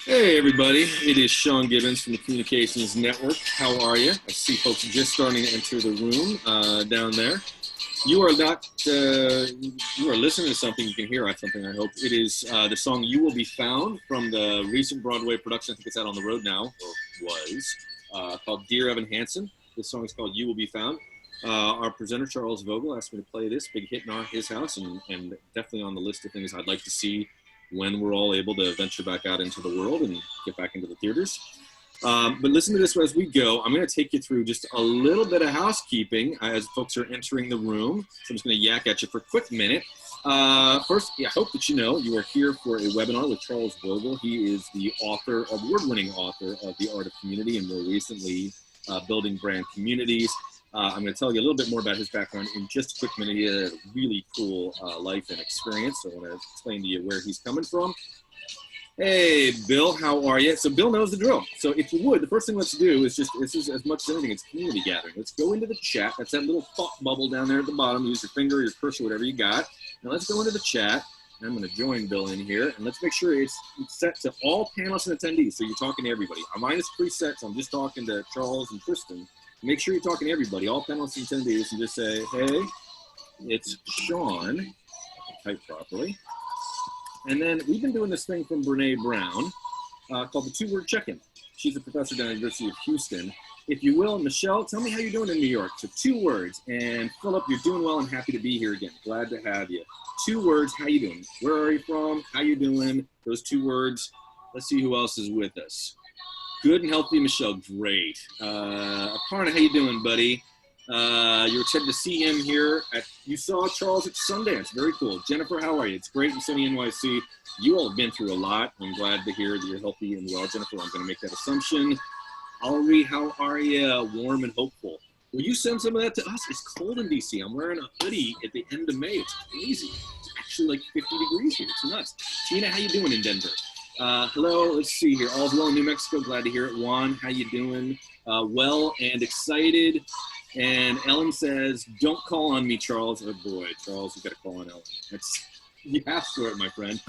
Hey everybody, it is Sean Gibbons from the Communications Network. How are you? I see folks just starting to enter the room down there. You are not, you are listening to something, you can hear something, I hope. It is the song You Will Be Found from the recent Broadway production, I think it's out on the road now, or was, called Dear Evan Hansen. This song is called You Will Be Found. Our presenter, Charles Vogl, asked me to play this, big hit in his house, and definitely on the list of things I'd like to see when we're all able to venture back out into the world and get back into the theaters. But listen to this as we go. I'm going to take you through just a little bit of housekeeping as folks are entering the room. So I'm just going to yak at you for a quick minute. First, I hope that you know you are here for a webinar with Charles Vogl. He is the author, award-winning author of The Art of Community, and more recently, Building Brand Communities. I'm going to tell you a little bit more about his background in just a quick minute. He had a really cool life and experience, so I want to explain to you where he's coming from. Hey, Bill, how are you? So Bill knows the drill. So if you would, the first thing let's do is just, this is as much as anything, it's community gathering. Let's go into the chat. That's that little thought bubble down there at the bottom. Use your finger, your cursor, whatever you got. Now let's go into the chat. I'm going to join Bill in here, and let's make sure it's set to all panelists and attendees, so you're talking to everybody. Mine is preset, so I'm just talking to Charles and Tristan. Make sure you're talking to everybody, all panelists and attendees, and just say, hey, it's Sean, type properly. And then we've been doing this thing from Brene Brown called the two-word check-in. She's a professor down at the University of Houston. If you will, Michelle, tell me how you're doing in New York. So 2 words. And Philip, you're doing well and happy to be here again. Glad to have you. 2 words, how you doing? Where are you from? How you doing? Those 2 words. Let's see who else is with us. Good and healthy, Michelle. Great. Aparna, how you doing, buddy? You're excited to see him here. You saw Charles at Sundance. Very cool. Jennifer, how are you? It's great in sunny NYC. You all have been through a lot. I'm glad to hear that you're healthy and well. Jennifer, I'm going to make that assumption. Ari, how are you? Warm and hopeful. Will you send some of that to us? It's cold in DC. I'm wearing a hoodie at the end of May. It's crazy. It's actually like 50 degrees here. It's nuts. Tina, how you doing in Denver? Hello, let's see here. All's well in New Mexico. Glad to hear it. Juan, how you doing? Well and excited. And Ellen says, don't call on me, Charles. Oh boy, Charles, you got to call on Ellen. You have to it, my friend.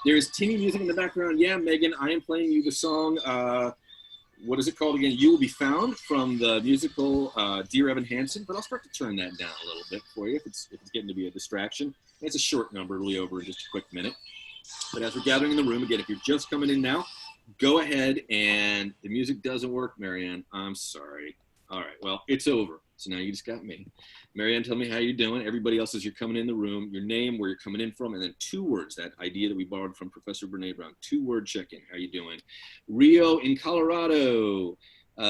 There's tinny music in the background. Yeah, Megan, I am playing you the song. What is it called again? You Will Be Found from the musical Dear Evan Hansen. But I'll start to turn that down a little bit for you if it's getting to be a distraction. It's a short number. It'll be over in just a quick minute. But as we're gathering in the room, again, if you're just coming in now, go ahead. And the music doesn't work, Marianne. I'm sorry. All right, well, it's over. So now you just got me. Marianne, tell me how you're doing. Everybody else, as you're coming in the room, your name, where you're coming in from, and then 2 words, that idea that we borrowed from Professor Brene Brown. 2-word check-in. How you doing? Rio in Colorado.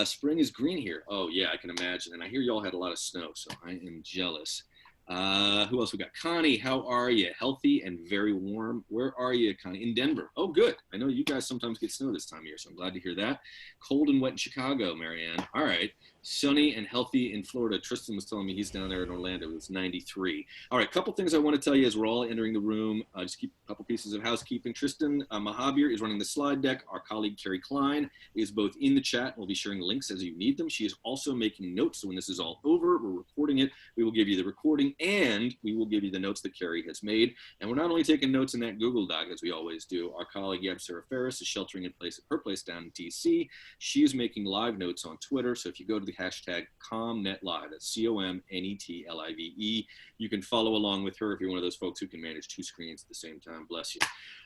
Spring is green here. Oh, yeah, I can imagine. And I hear y'all had a lot of snow, so I am jealous. Who else we got? Connie, how are you? Healthy and very warm. Where are you, Connie? In Denver. Oh, good. I know you guys sometimes get snow this time of year, so I'm glad to hear that. Cold and wet in Chicago, Marianne. All right. Sunny and healthy in Florida. Tristan was telling me he's down there in Orlando. It was 93. All right, a couple things I want to tell you as we're all entering the room. Just keep a couple pieces of housekeeping. Tristan Mahabir is running the slide deck. Our colleague, Carrie Klein, is both in the chat. We'll be sharing links as you need them. She is also making notes. So when this is all over, we're recording it. We will give you the recording and we will give you the notes that Carrie has made. And we're not only taking notes in that Google Doc, as we always do. Our colleague, Sarah Ferris, is sheltering in place at her place down in DC. She is making live notes on Twitter. So if you go to the hashtag ComNetLive, that's COMNETLIVE, you can follow along with her if you're one of those folks who can manage 2 screens at the same time. Bless you.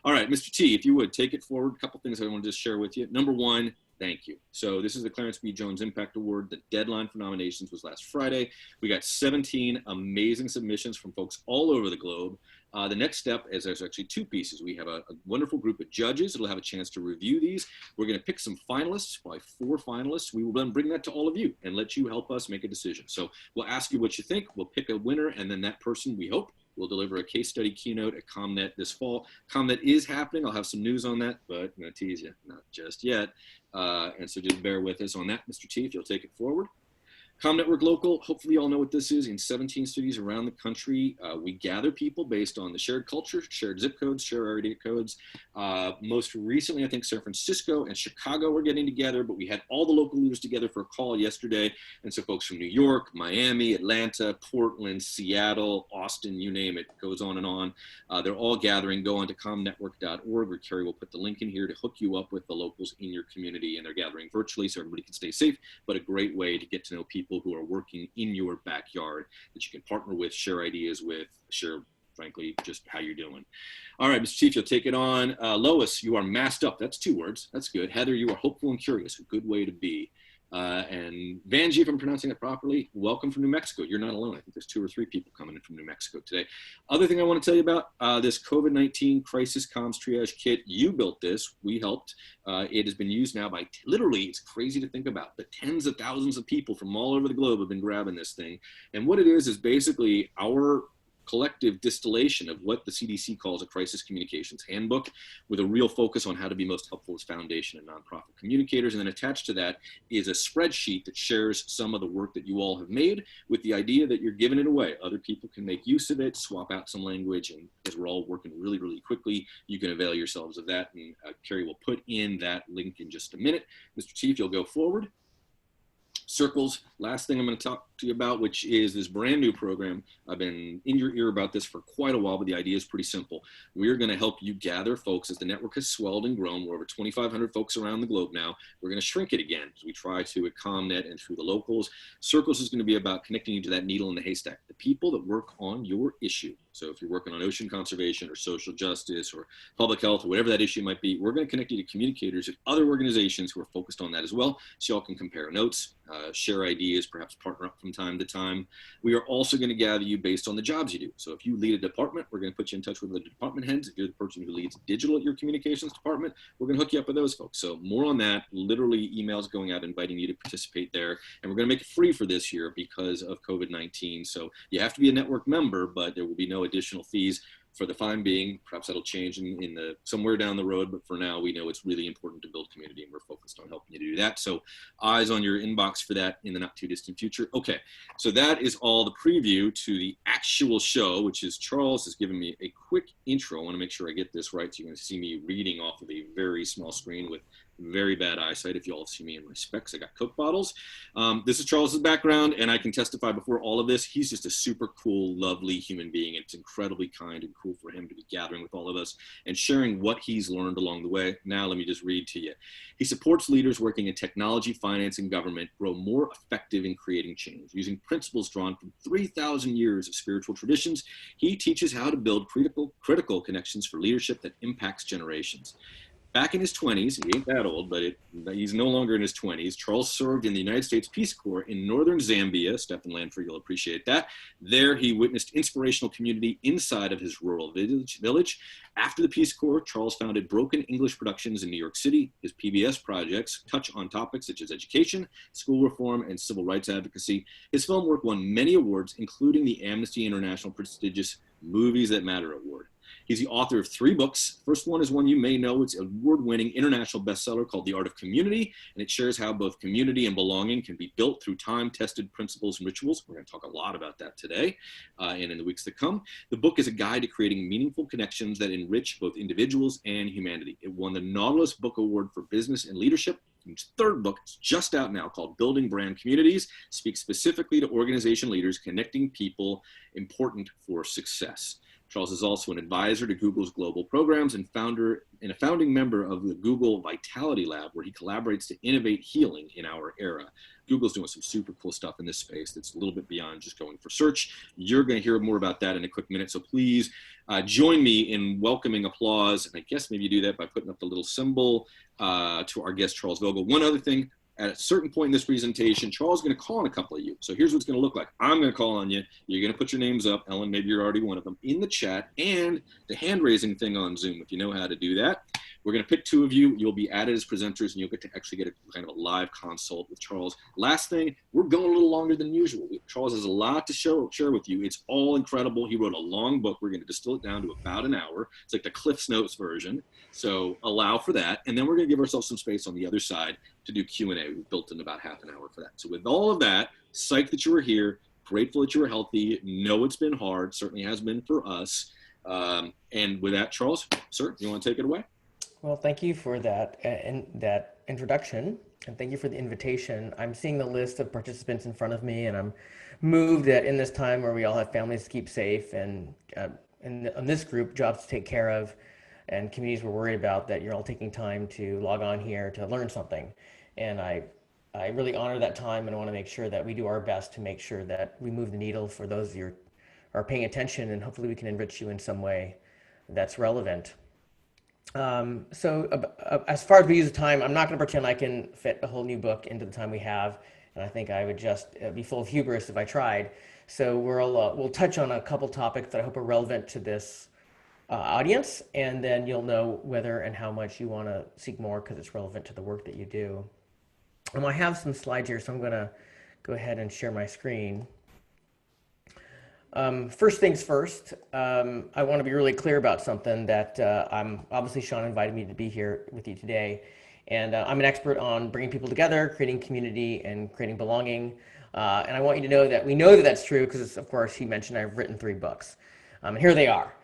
All right, Mr. T, if you would take it forward. A couple things I want to just share with you. Number 1, thank you. So this is the Clarence B. Jones Impact Award. The deadline for nominations was last Friday. We got 17 amazing submissions from folks all over the globe. The next step is there's actually 2 pieces. We have a wonderful group of judges that'll have a chance to review these. We're going to pick some finalists, probably 4 finalists. We will then bring that to all of you and let you help us make a decision. So we'll ask you what you think. We'll pick a winner, and then that person, we hope, will deliver a case study keynote at ComNet this fall. ComNet is happening. I'll have some news on that, but I'm going to tease you, not just yet. And so just bear with us on that, Mr. T, if you'll take it forward. Network Local, hopefully you all know what this is. In 17 cities around the country, we gather people based on the shared culture, shared zip codes, shared area codes. Most recently, I think San Francisco and Chicago were getting together, but we had all the local leaders together for a call yesterday. And so folks from New York, Miami, Atlanta, Portland, Seattle, Austin, you name it, goes on and on. They're all gathering. Go on to comnetwork.org, where Carrie will put the link in here to hook you up with the locals in your community. And they're gathering virtually so everybody can stay safe, but a great way to get to know people who are working in your backyard that you can partner with, share ideas with, share, frankly, just how you're doing. All right, Mr. Chief, you'll take it on. Lois, you are masked up. That's 2 words. That's good. Heather, you are hopeful and curious. A good way to be. And Vanjie, if I'm pronouncing it properly, welcome from New Mexico. You're not alone. I think there's 2 or 3 people coming in from New Mexico today. Other thing I want to tell you about, this COVID-19 crisis comms triage kit. You built this. We helped. It has been used now by literally, it's crazy to think about, but tens of thousands of people from all over the globe have been grabbing this thing. And what it is basically our collective distillation of what the CDC calls a crisis communications handbook, with a real focus on how to be most helpful as foundation and nonprofit communicators. And then attached to that is a spreadsheet that shares some of the work that you all have made, with the idea that you're giving it away. Other people can make use of it, swap out some language, and as we're all working really, really quickly, you can avail yourselves of that. And Carrie will put in that link in just a minute. Mr. Chief, you'll go forward. Circles, last thing I'm going to talk to you about, which is this brand new program. I've been in your ear about this for quite a while, but the idea is pretty simple. We're going to help you gather folks as the network has swelled and grown. We're over 2,500 folks around the globe now. We're going to shrink it again as we try to at ComNet and through the locals. Circles is going to be about connecting you to that needle in the haystack, the people that work on your issue. So if you're working on ocean conservation or social justice or public health or whatever that issue might be, we're going to connect you to communicators at other organizations who are focused on that as well, so y'all can compare notes, share ideas, perhaps partner up from time to time. We are also going to gather you based on the jobs you do. So if you lead a department, we're going to put you in touch with the department heads. If you're the person who leads digital at your communications department, we're going to hook you up with those folks. So more on that, literally emails going out inviting you to participate there. And we're going to make it free for this year because of COVID-19. So you have to be a network member, but there will be no additional fees for the time being. Perhaps that'll change in the somewhere down the road, but for now we know it's really important to build community, and we're focused on helping you to do that. So eyes on your inbox for that in the not too distant future. Okay, so that is all the preview to the actual show, which is Charles has given me a quick intro. I want to make sure I get this right, so you're going to see me reading off of a very small screen with very bad eyesight. If you all see me in my specs, I got Coke bottles. This is Charles's background, and I can testify before all of this, he's just a super cool, lovely human being. It's incredibly kind and cool for him to be gathering with all of us and sharing what he's learned along the way. Now let me just read to you. He supports leaders working in technology, finance, and government grow more effective in creating change. Using principles drawn from 3,000 years of spiritual traditions, he teaches how to build critical connections for leadership that impacts generations. Back in his 20s, he ain't that old, but he's no longer in his 20s, Charles served in the United States Peace Corps in northern Zambia. Stephen Lanford, you'll appreciate that. There, he witnessed inspirational community inside of his rural village. After the Peace Corps, Charles founded Broken English Productions in New York City. His PBS projects touch on topics such as education, school reform, and civil rights advocacy. His film work won many awards, including the Amnesty International prestigious Movies That Matter Award. He's the author of 3 books. First one is one you may know. It's an award-winning international bestseller called The Art of Community, and it shares how both community and belonging can be built through time-tested principles and rituals. We're going to talk a lot about that today and in the weeks to come. The book is a guide to creating meaningful connections that enrich both individuals and humanity. It won the Nautilus Book Award for Business and Leadership. His 3rd book, it's just out now, called Building Brand Communities, speaks specifically to organization leaders connecting people important for success. Charles is also an advisor to Google's global programs and a founding member of the Google Vitality Lab, where he collaborates to innovate healing in our era. Google's doing some super cool stuff in this space that's a little bit beyond just going for search. You're going to hear more about that in a quick minute, so please join me in welcoming applause. And I guess maybe you do that by putting up the little symbol to our guest, Charles Vogl. One other thing. At a certain point in this presentation, Charles is going to call on a couple of you. So here's what it's going to look like. I'm going to call on you. You're going to put your names up. Ellen, maybe you're already one of them, in the chat, and the hand-raising thing on Zoom, if you know how to do that. We're going to pick two of you. You'll be added as presenters, and you'll get to actually get a kind of a live consult with Charles. Last thing, we're going a little longer than usual. Charles has a lot to share with you. It's all incredible. He wrote a long book. We're going to distill it down to about an hour. It's like the Cliff's Notes version. So allow for that. And then we're going to give ourselves some space on the other side to do Q&A. We've built in about half an hour for that. So with all of that, psyched that you were here, grateful that you were healthy. Know it's been hard, certainly has been for us. And with that, Charles, sir, you want to take it away? Well, thank you for that that introduction, and thank you for the invitation. I'm seeing the list of participants in front of me, and I'm moved that in this time where we all have families to keep safe, and in this group, jobs to take care of, and communities we're worried about, that you're all taking time to log on here to learn something. And I really honor that time, and I want to make sure that we do our best to make sure that we move the needle for those of you who are paying attention, and hopefully we can enrich you in some way that's relevant. As far as we use the time, I'm not going to pretend I can fit a whole new book into the time we have, and I think I would just be full of hubris if I tried. So we'll touch on a couple topics that I hope are relevant to this audience, and then you'll know whether and how much you want to seek more because it's relevant to the work that you do. I have some slides here, so I'm going to go ahead and share my screen. First things first, I want to be really clear about something that obviously Sean invited me to be here with you today. And I'm an expert on bringing people together, creating community, and creating belonging. And I want you to know that we know that that's true because, of course, he mentioned I've written 3 books. And here they are.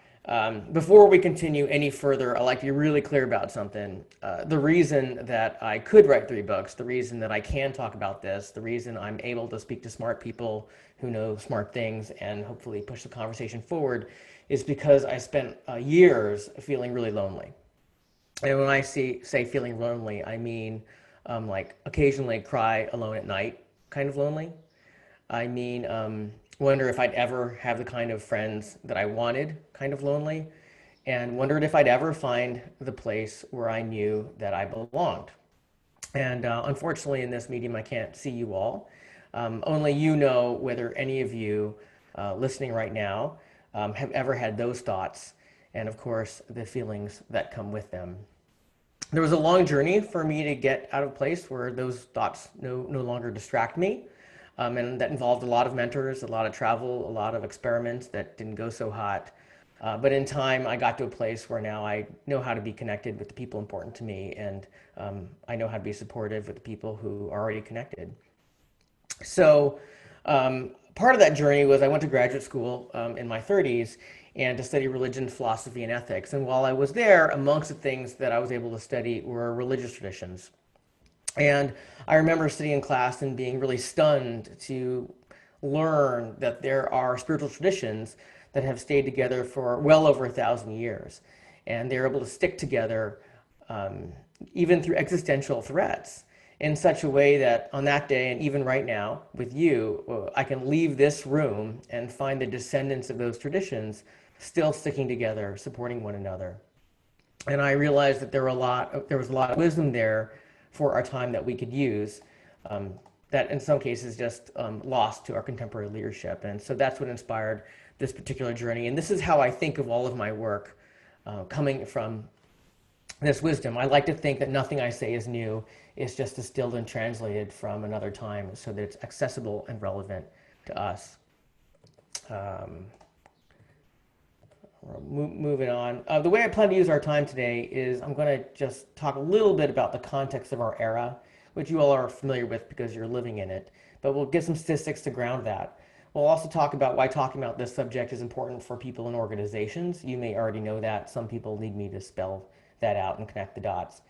Before we continue any further, I'd like to be really clear about something. The reason that I could write 3 books, the reason that I can talk about this, the reason I'm able to speak to smart people who know smart things and hopefully push the conversation forward is because I spent years feeling really lonely. And when I say feeling lonely, I mean like occasionally cry alone at night, kind of lonely. I mean, wonder if I'd ever have the kind of friends that I wanted, kind of lonely, and wondered if I'd ever find the place where I knew that I belonged. And unfortunately, in this medium, I can't see you all. Only you know whether any of you listening right now have ever had those thoughts, and of course, the feelings that come with them. There was a long journey for me to get out of a place where those thoughts no longer distract me. And that involved a lot of mentors, a lot of travel, a lot of experiments that didn't go so hot. But in time, I got to a place where now I know how to be connected with the people important to me, and I know how to be supportive with the people who are already connected. So part of that journey was I went to graduate school in my 30s and to study religion, philosophy, and ethics. And while I was there, amongst the things that I was able to study were religious traditions. And I remember sitting in class and being really stunned to learn that there are spiritual traditions that have stayed together for well over 1,000 years. And they're able to stick together even through existential threats in such a way that on that day, and even right now with you, I can leave this room and find the descendants of those traditions still sticking together, supporting one another. And I realized that there was a lot of wisdom there for our time that we could use, that in some cases just lost to our contemporary leadership. And so that's what inspired this particular journey. And this is how I think of all of my work, coming from this wisdom. I like to think that nothing I say is new. It's just distilled and translated from another time so that it's accessible and relevant to us. Moving on. The way I plan to use our time today is I'm going to just talk a little bit about the context of our era, which you all are familiar with because you're living in it, but we'll get some statistics to ground that. We'll also talk about why talking about this subject is important for people and organizations. You may already know that. Some people need me to spell that out and connect the dots.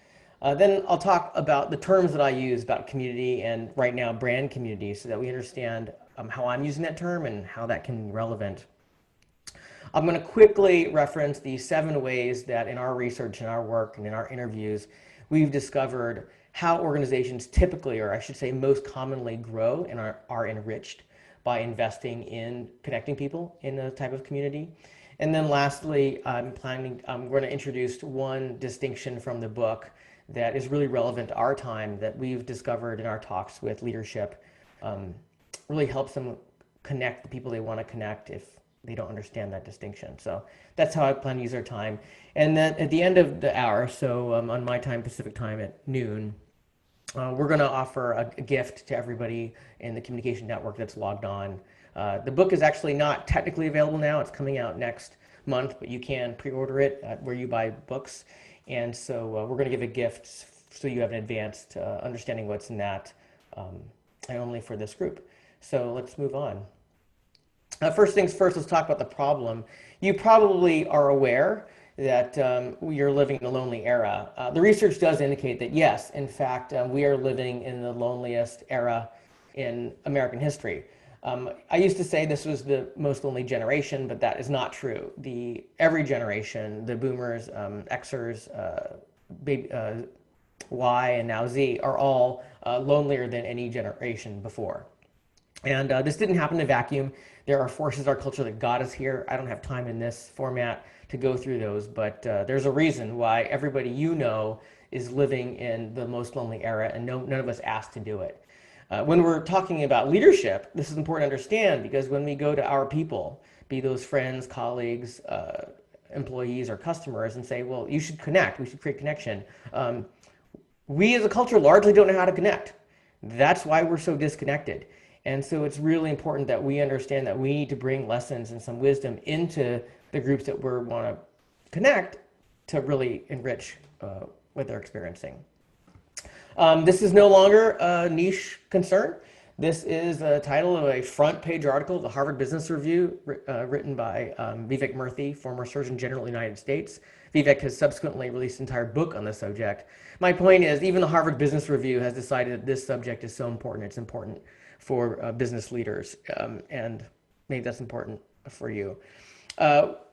Then I'll talk about the terms that I use about community and right now brand community so that we understand how I'm using that term and how that can be relevant. I'm going to quickly reference the 7 ways that in our research and our work and in our interviews, we've discovered how organizations typically, or I should say most commonly, grow and are enriched by investing in connecting people in a type of community. And then lastly, I'm going to introduce one distinction from the book that is really relevant to our time that we've discovered in our talks with leadership, really helps them connect the people they want to connect if they don't understand that distinction. So that's how I plan to use our time. And then at the end of the hour, so on my time, Pacific time at noon, we're going to offer a gift to everybody in the communication network that's logged on. The book is actually not technically available now. It's coming out next month, but you can pre-order it at where you buy books. And so we're going to give a gift so you have an advanced understanding what's in that, and only for this group. So let's move on. First things first, let's talk about the problem. You probably are aware that we are living in a lonely era. The research does indicate that yes, in fact, we are living in the loneliest era in American history. I used to say this was the most lonely generation, but that is not true. Every generation, the boomers, Xers, Y, and now Z, are all lonelier than any generation before. And this didn't happen in a vacuum. There are forces in our culture that got us here. I don't have time in this format to go through those, but there's a reason why everybody you know is living in the most lonely era, and none of us asked to do it. When we're talking about leadership, this is important to understand, because when we go to our people, be those friends, colleagues, employees, or customers, and say, well, you should connect, we should create connection, we as a culture largely don't know how to connect. That's why we're so disconnected. And so it's really important that we understand that we need to bring lessons and some wisdom into the groups that we want to connect to really enrich what they're experiencing. This is no longer a niche concern. This is the title of a front page article of the Harvard Business Review written by Vivek Murthy, former Surgeon General of the United States. Vivek has subsequently released an entire book on this subject. My point is, even the Harvard Business Review has decided that this subject is so important. It's important for business leaders, and maybe that's important for you.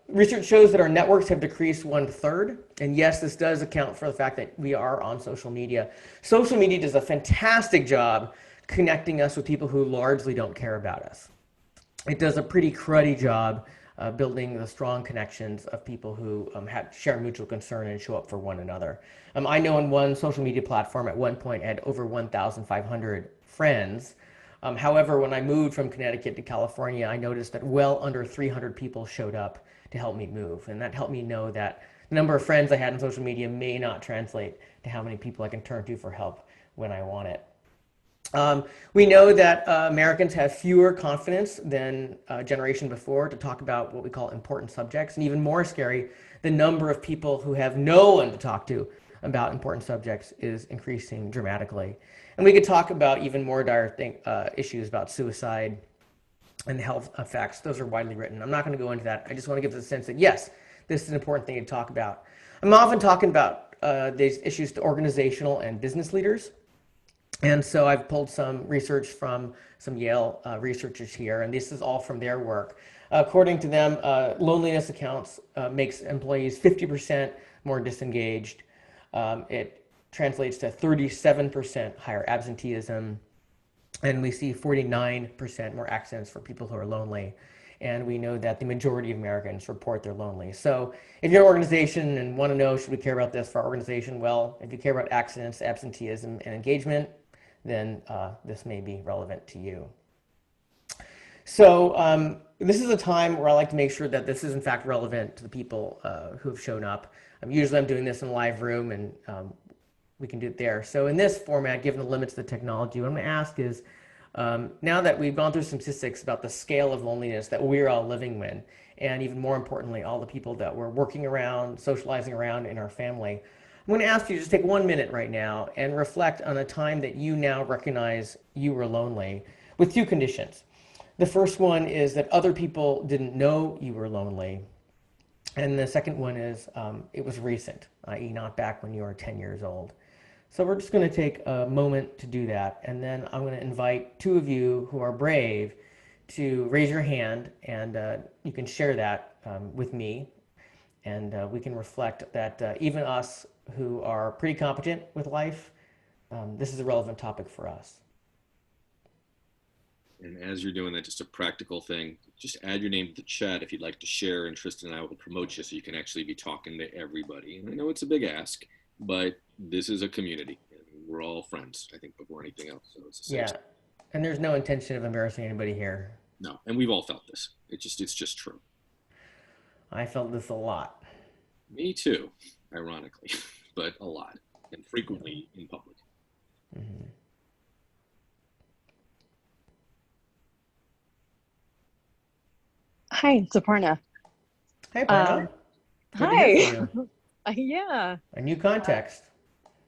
Research shows that our networks have decreased 1/3, and yes, this does account for the fact that we are on social media. Social media does a fantastic job connecting us with people who largely don't care about us. It does a pretty cruddy job building the strong connections of people who share mutual concern and show up for one another. I know in one social media platform at one point I had over 1,500 friends. However, when I moved from Connecticut to California, I noticed that well under 300 people showed up to help me move. And that helped me know that the number of friends I had on social media may not translate to how many people I can turn to for help when I want it. We know that Americans have fewer confidence than a generation before to talk about what we call important subjects. And even more scary, the number of people who have no one to talk to about important subjects is increasing dramatically. And we could talk about even more dire issues about suicide and health effects. Those are widely written. I'm not going to go into that. I just want to give the sense that, yes, this is an important thing to talk about. I'm often talking about these issues to organizational and business leaders. And so I've pulled some research from some Yale researchers here, and this is all from their work. According to them, loneliness accounts makes employees 50% more disengaged. It translates to 37% higher absenteeism, and we see 49% more accidents for people who are lonely. And we know that the majority of Americans report they're lonely. So if you're an organization and want to know, should we care about this for our organization? Well, if you care about accidents, absenteeism, and engagement, then this may be relevant to you. So this is a time where I like to make sure that this is in fact relevant to the people who have shown up. Usually I'm doing this in a live room, and we can do it there. So in this format, given the limits of the technology, what I'm going to ask is, now that we've gone through some statistics about the scale of loneliness that we're all living in, and even more importantly, all the people that we're working around, socializing around in our family, I'm going to ask you to just take 1 minute right now and reflect on a time that you now recognize you were lonely, with two conditions. The first one is that other people didn't know you were lonely. And the second one is it was recent, i.e. not back when you were 10 years old. So we're just going to take a moment to do that. And then I'm going to invite two of you who are brave to raise your hand, and you can share that with me. And we can reflect that even us who are pretty competent with life, this is a relevant topic for us. And as you're doing that, just a practical thing, just add your name to the chat if you'd like to share, and Tristan and I will promote you so you can actually be talking to everybody. And I know it's a big ask, but this is a community. We're all friends, I think, before anything else. So it's a safe space. And there's no intention of embarrassing anybody here. No, and we've all felt this. It's just true. I felt this a lot. Me too, ironically, but a lot and frequently in public. Mm-hmm. Hi, it's Aparna. Hey, Parna. Good to hear Hi. from you. Yeah, A new context.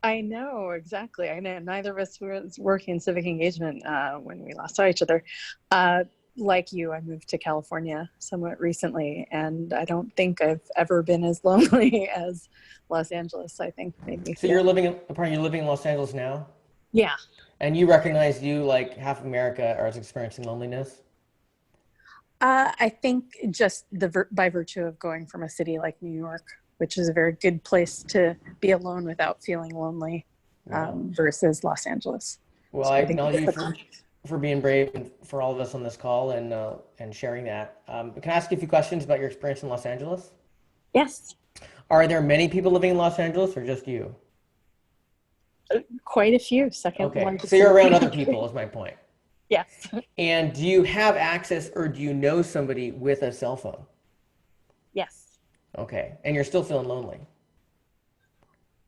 I know exactly. I know neither of us was working in civic engagement when we last saw each other. Like you, I moved to California somewhat recently, and I don't think I've ever been as lonely as Los Angeles. I think made me So feel. you're living in Los Angeles now, Yeah. and you recognize you, like half America, are experiencing loneliness. I think just by virtue of going from a city like New York, which is a very good place to be alone without feeling lonely, Yeah. versus Los Angeles. Well, So I I think acknowledge that's you the for context. being brave and for all of us on this call and sharing that. Can I ask you a few questions about your experience in Los Angeles? Yes, Are there many people living in Los Angeles, or just you? quite a few. Second Okay, largest so you're city in around the other country. people, is my point. Yes. And do you have access, or do you know somebody with a cell phone? Yes. Okay, and you're still feeling lonely.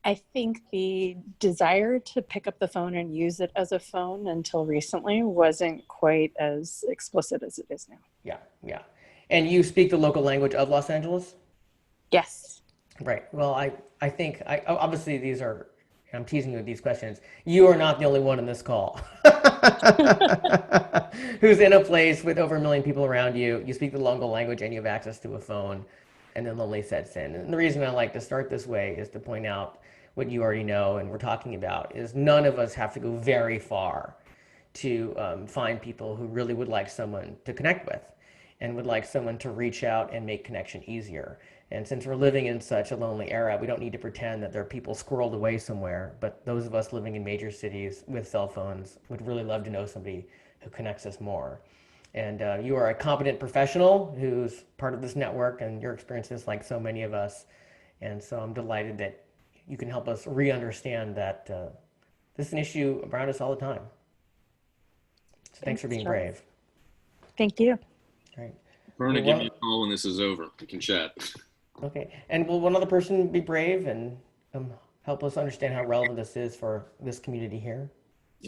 I think the desire to pick up the phone and use it as a phone until recently wasn't quite as explicit as it is now. Yeah, yeah. And you speak the local language of Los Angeles? Yes. Right. Well, I think obviously these are, I'm teasing you with these questions. You are not the only one in this call who's in a place with over 1 million people around you. You speak the local language and you have access to a phone, and then lonely sets in. And the reason I like to start this way is to point out what you already know and we're talking about is none of us have to go very far to find people who really would like someone to connect with and would like someone to reach out and make connection easier. And since we're living in such a lonely era, we don't need to pretend that there are people squirreled away somewhere, but those of us living in major cities with cell phones would really love to know somebody who connects us more. And you are a competent professional who's part of this network, and your experience is like so many of us. And so I'm delighted that you can help us re-understand that this is an issue around us all the time. So thanks for being Charles. brave. Thank you. Right. Verna, give me a call when this is over. We can chat. Okay. And will one other person be brave and help us understand how relevant this is for this community here?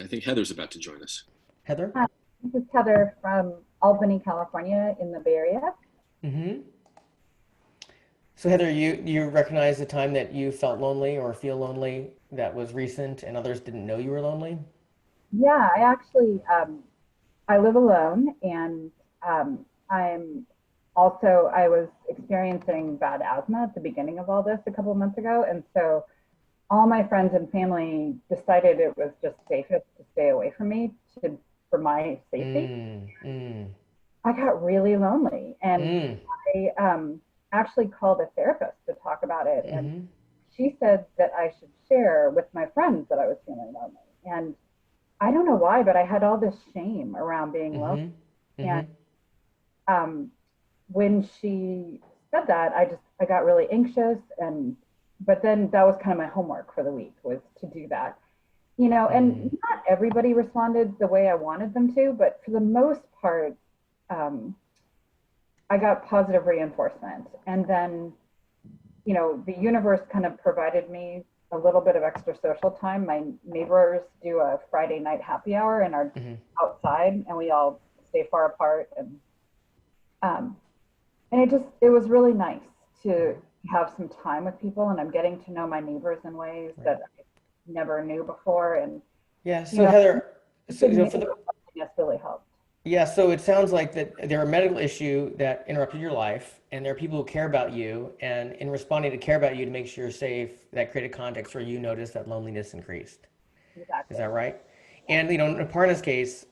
I think Heather's about to join us. Heather? Hi, this is Heather from Albany, California in the Bay Area. Mm-hmm. So Heather, you recognize the time that you felt lonely or feel lonely that was recent and others didn't know you were lonely? Yeah, I actually, I live alone, and I was experiencing bad asthma at the beginning of all this a couple of months ago. And so all my friends and family decided it was just safest to stay away from me for my safety. I got really lonely, and I actually called a therapist to talk about it. And she said that I should share with my friends that I was feeling lonely. And I don't know why, but I had all this shame around being lonely. And when she said that, I got really anxious, but then that was kind of my homework for the week, was to do that. And not everybody responded the way I wanted them to, but for the most part, I got positive reinforcement. And then, the universe kind of provided me a little bit of extra social time. My neighbors do a Friday night happy hour and are outside, and we all stay far apart. And it was really nice to have some time with people, and I'm getting to know my neighbors in ways that I never knew before. And yeah, so Heather, so really helped. Yeah, so it sounds like that there are a medical issue that interrupted your life, and there are people who care about you, and in responding to care about you to make sure you're safe, that created context where you noticed that loneliness increased. Exactly. Is that right? And in Aparna's case,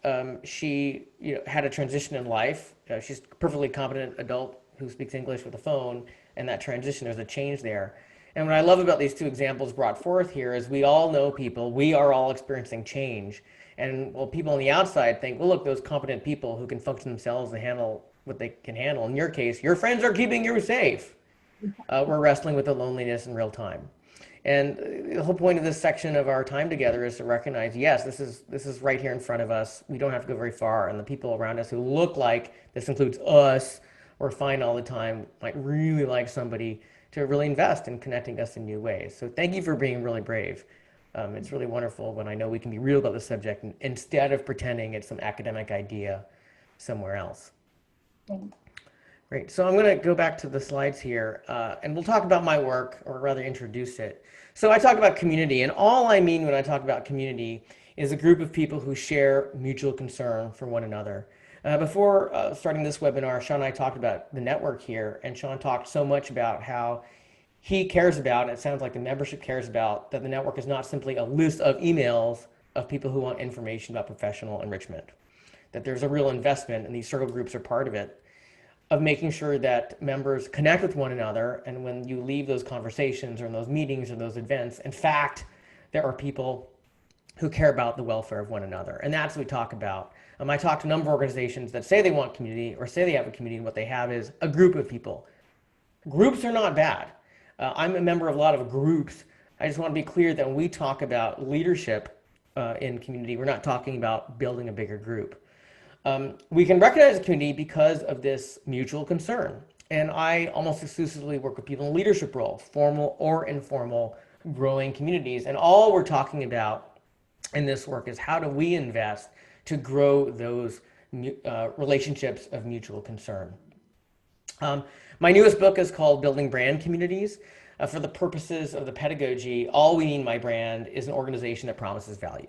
she had a transition in life. She's a perfectly competent adult who speaks English with a phone, and that transition, there's a change there. And what I love about these two examples brought forth here is we all know people, we are all experiencing change. And people on the outside think, well, look, those competent people who can function themselves and handle what they can handle. In your case, your friends are keeping you safe. We're wrestling with the loneliness in real time. And the whole point of this section of our time together is to recognize, yes, this is right here in front of us. We don't have to go very far. And the people around us who look like, this includes us, we're fine all the time, might really like somebody to really invest in connecting us in new ways. So thank you for being really brave. It's really wonderful when I know we can be real about the subject instead of pretending it's some academic idea somewhere else. Thanks. Great. So I'm going to go back to the slides here, and we'll talk about my work, or rather introduce it. So I talk about community, and all I mean when I talk about community is a group of people who share mutual concern for one another. Before starting this webinar, Sean and I talked about the network here, and Sean talked so much about how he cares about, and it sounds like the membership cares about, that the network is not simply a list of emails of people who want information about professional enrichment, that there's a real investment, and these circle groups are part of it, of making sure that members connect with one another. And when you leave those conversations or in those meetings or those events, in fact, there are people who care about the welfare of one another. And that's what we talk about. I talk to a number of organizations that say they want community or say they have a community, and what they have is a group of people. Groups are not bad. I'm a member of a lot of groups. I just want to be clear that when we talk about leadership in community, we're not talking about building a bigger group. We can recognize a community because of this mutual concern. And I almost exclusively work with people in leadership roles, formal or informal, growing communities. And all we're talking about in this work is how do we invest to grow those relationships of mutual concern. My newest book is called Building Brand Communities. For the purposes of the pedagogy, all we need my brand is an organization that promises value.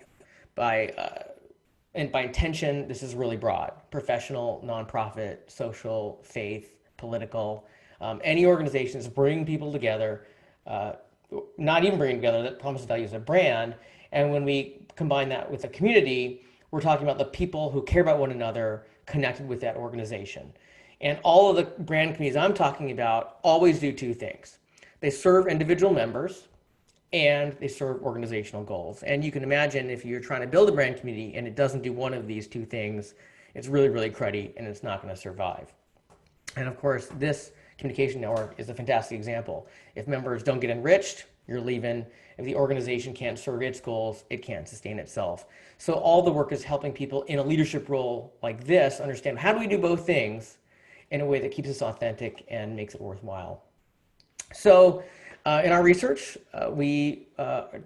And by intention, this is really broad: professional, nonprofit, social, faith, political, any organizations bring people together, not even bringing together, that promises value as a brand. And when we combine that with a community, we're talking about the people who care about one another connected with that organization. And all of the brand communities I'm talking about always do two things. They serve individual members, and they serve organizational goals. And you can imagine if you're trying to build a brand community and it doesn't do one of these two things, it's really, really cruddy and it's not going to survive. And of course, this communication network is a fantastic example. If members don't get enriched, you're leaving. If the organization can't serve its goals, it can't sustain itself. So all the work is helping people in a leadership role like this understand, how do we do both things in a way that keeps us authentic and makes it worthwhile? So in our research, we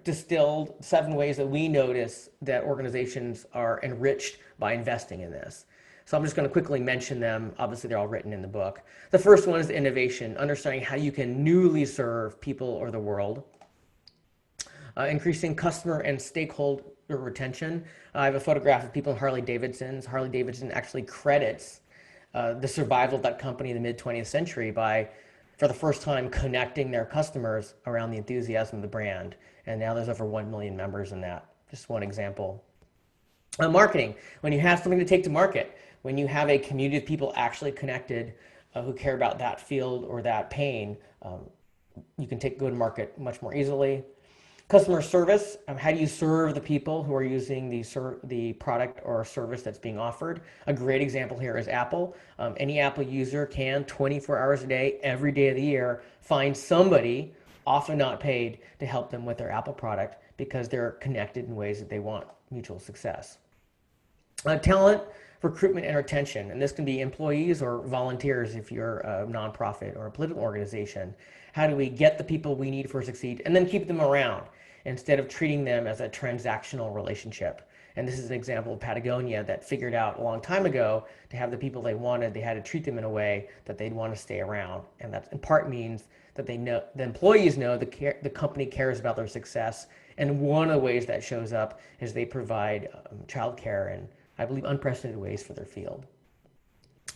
distilled 7 ways that we notice that organizations are enriched by investing in this. So I'm just going to quickly mention them. Obviously, they're all written in the book. The first one is innovation, understanding how you can newly serve people or the world. Increasing customer and stakeholder retention. I have a photograph of people in Harley Davidsons. Harley Davidson actually credits the survival of that company in the mid-20th century by, for the first time, connecting their customers around the enthusiasm of the brand. And now there's over 1 million members in that. Just one example. Marketing, when you have something to take to market, when you have a community of people actually connected who care about that field or that pain, you can go to market much more easily. Customer service, how do you serve the people who are using the product or service that's being offered? A great example here is Apple. Any Apple user can, 24 hours a day, every day of the year, find somebody, often not paid, to help them with their Apple product because they're connected in ways that they want mutual success. Talent, recruitment, and retention. And this can be employees or volunteers if you're a nonprofit or a political organization. How do we get the people we need for succeed and then keep them around instead of treating them as a transactional relationship? And this is an example of Patagonia that figured out a long time ago to have the people they wanted, they had to treat them in a way that they'd want to stay around. And that in part means that they know, the employees know the company cares about their success. And one of the ways that shows up is they provide childcare in, I believe, unprecedented ways for their field.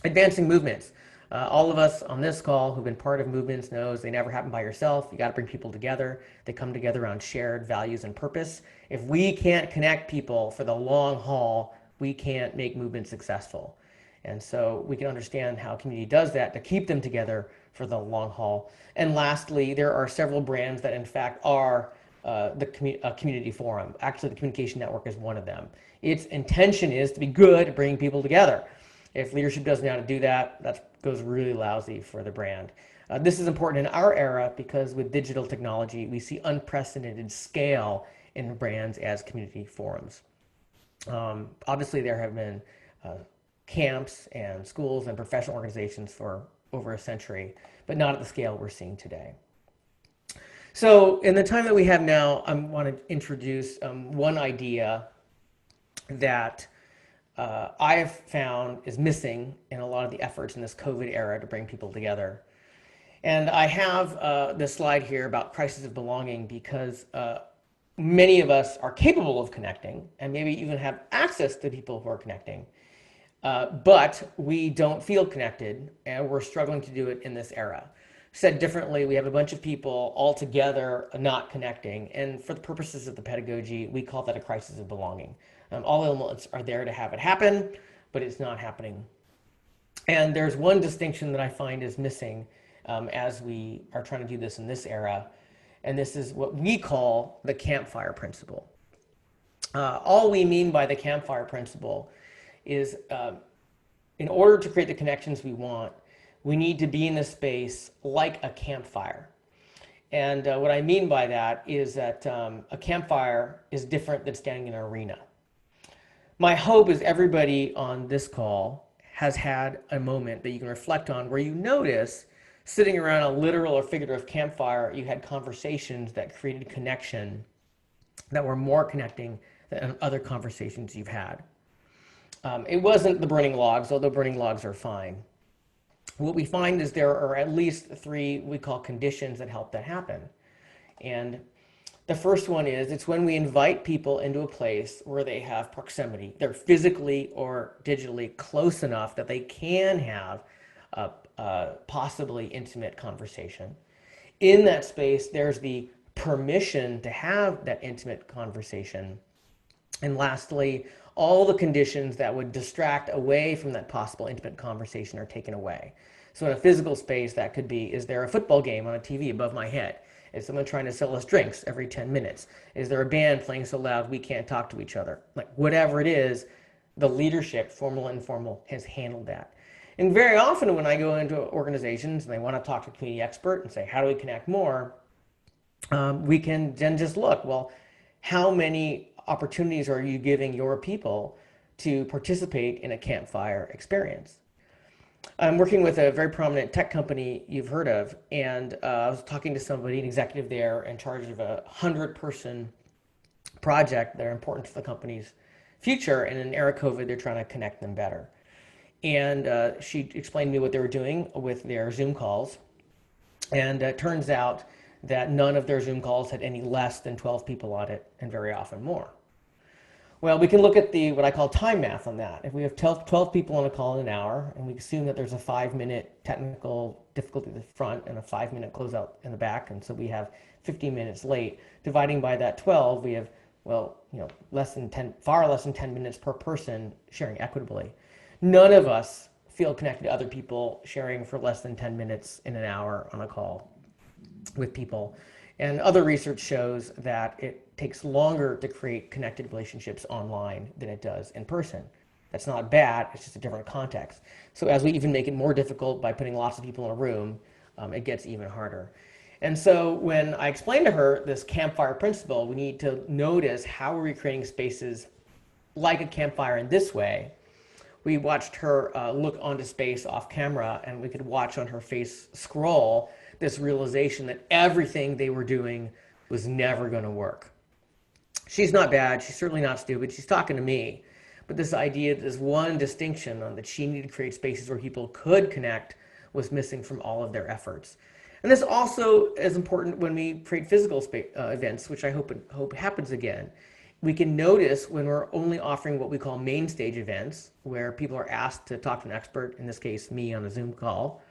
Advancing movements. All of us on this call who've been part of movements knows they never happen by yourself. You got to bring people together. They come together around shared values and purpose. If we can't connect people for the long haul, we can't make movements successful. And so we can understand how community does that to keep them together for the long haul. And lastly, there are several brands that in fact are the community forum. Actually, the communication network is one of them. Its intention is to be good at bringing people together. If leadership doesn't know how to do that, that goes really lousy for the brand. This is important in our era because with digital technology, we see unprecedented scale in brands as community forums. Obviously, there have been camps and schools and professional organizations for over a century, but not at the scale we're seeing today. So in the time that we have now, I want to introduce one idea that I have found is missing in a lot of the efforts in this COVID era to bring people together. And I have this slide here about crisis of belonging because many of us are capable of connecting and maybe even have access to people who are connecting. But we don't feel connected, and we're struggling to do it in this era. Said differently, we have a bunch of people all together not connecting, and for the purposes of the pedagogy, we call that a crisis of belonging. All elements are there to have it happen, but it's not happening. And there's one distinction that I find is missing as we are trying to do this in this era, and this is what we call the Campfire Principle. All we mean by the Campfire Principle is in order to create the connections we want, we need to be in a space like a campfire. And what I mean by that is that a campfire is different than standing in an arena. My hope is everybody on this call has had a moment that you can reflect on where you notice sitting around a literal or figurative campfire, you had conversations that created connection that were more connecting than other conversations you've had. It wasn't the burning logs, although burning logs are fine. What we find is there are at least three we call conditions that help that happen. And the first one is it's when we invite people into a place where they have proximity. They're physically or digitally close enough that they can have a possibly intimate conversation. In that space, there's the permission to have that intimate conversation. And lastly, all the conditions that would distract away from that possible intimate conversation are taken away. So in a physical space, that could be, is there a football game on a TV above my head? Is someone trying to sell us drinks every 10 minutes? Is there a band playing so loud we can't talk to each other? Like whatever it is, the leadership, formal and informal, has handled that. And very often when I go into organizations and they want to talk to a community expert and say, how do we connect more? We can then just look, well, how many opportunities are you giving your people to participate in a campfire experience? I'm working with a very prominent tech company you've heard of, and I was talking to somebody, an executive there in charge of a 100-person project that are important to the company's future, and in an era of COVID, they're trying to connect them better. And she explained to me what they were doing with their Zoom calls, and it turns out that none of their Zoom calls had any less than 12 people on it, and very often more. Well, we can look at the what I call time math on that. If we have 12 people on a call in an hour, and we assume that there's a 5-minute technical difficulty at the front and a 5-minute closeout in the back, and so we have 15 minutes late, dividing by that 12, we have, well, far less than 10 minutes per person sharing equitably. None of us feel connected to other people sharing for less than 10 minutes in an hour on a call with people. And other research shows that it takes longer to create connected relationships online than it does in person. That's not bad, it's just a different context. So as we even make it more difficult by putting lots of people in a room, it gets even harder. And so when I explained to her this campfire principle, we need to notice how are we creating spaces like a campfire in this way. We watched her look onto space off camera, and we could watch on her face scroll this realization that everything they were doing was never going to work. She's not bad. She's certainly not stupid. She's talking to me. But this idea, this one distinction on that she needed to create spaces where people could connect was missing from all of their efforts. And this also is important when we create physical events, which I hope happens again. We can notice when we're only offering what we call main stage events, where people are asked to talk to an expert, in this case, me on a Zoom call,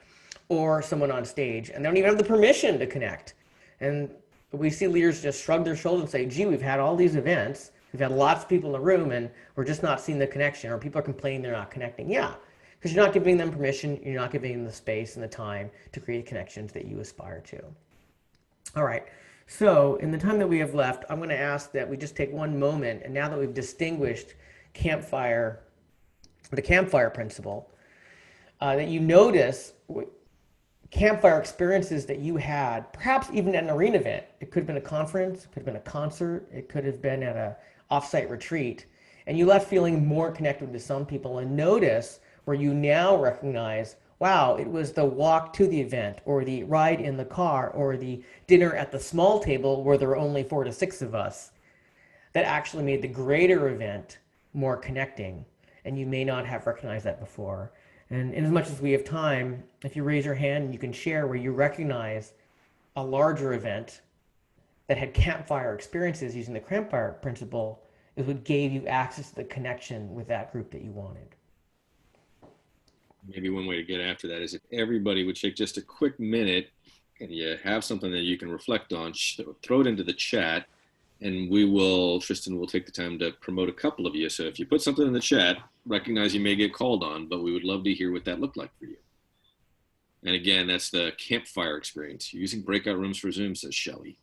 or someone on stage, and they don't even have the permission to connect. And we see leaders just shrug their shoulders and say, gee, we've had all these events, we've had lots of people in the room, and we're just not seeing the connection, or people are complaining they're not connecting. Yeah, because you're not giving them permission, you're not giving them the space and the time to create connections that you aspire to. All right, so in the time that we have left, I'm going to ask that we just take one moment, and now that we've distinguished the campfire principle, that you notice campfire experiences that you had, perhaps even at an arena event. It could have been a conference, it could have been a concert, it could have been at a offsite retreat, and you left feeling more connected to some people, and notice where you now recognize, wow, it was the walk to the event, or the ride in the car, or the dinner at the small table where there were only 4 to 6 of us, that actually made the greater event more connecting. And you may not have recognized that before. And in as much as we have time, if you raise your hand, you can share where you recognize a larger event that had campfire experiences using the campfire principle is what gave you access to the connection with that group that you wanted. Maybe one way to get after that is if everybody would take just a quick minute and you have something that you can reflect on, throw it into the chat, and Tristan will take the time to promote a couple of you. So if you put something in the chat, recognize you may get called on, but we would love to hear what that looked like for you. And again, that's the campfire experience. Using breakout rooms for Zoom, says Shelley.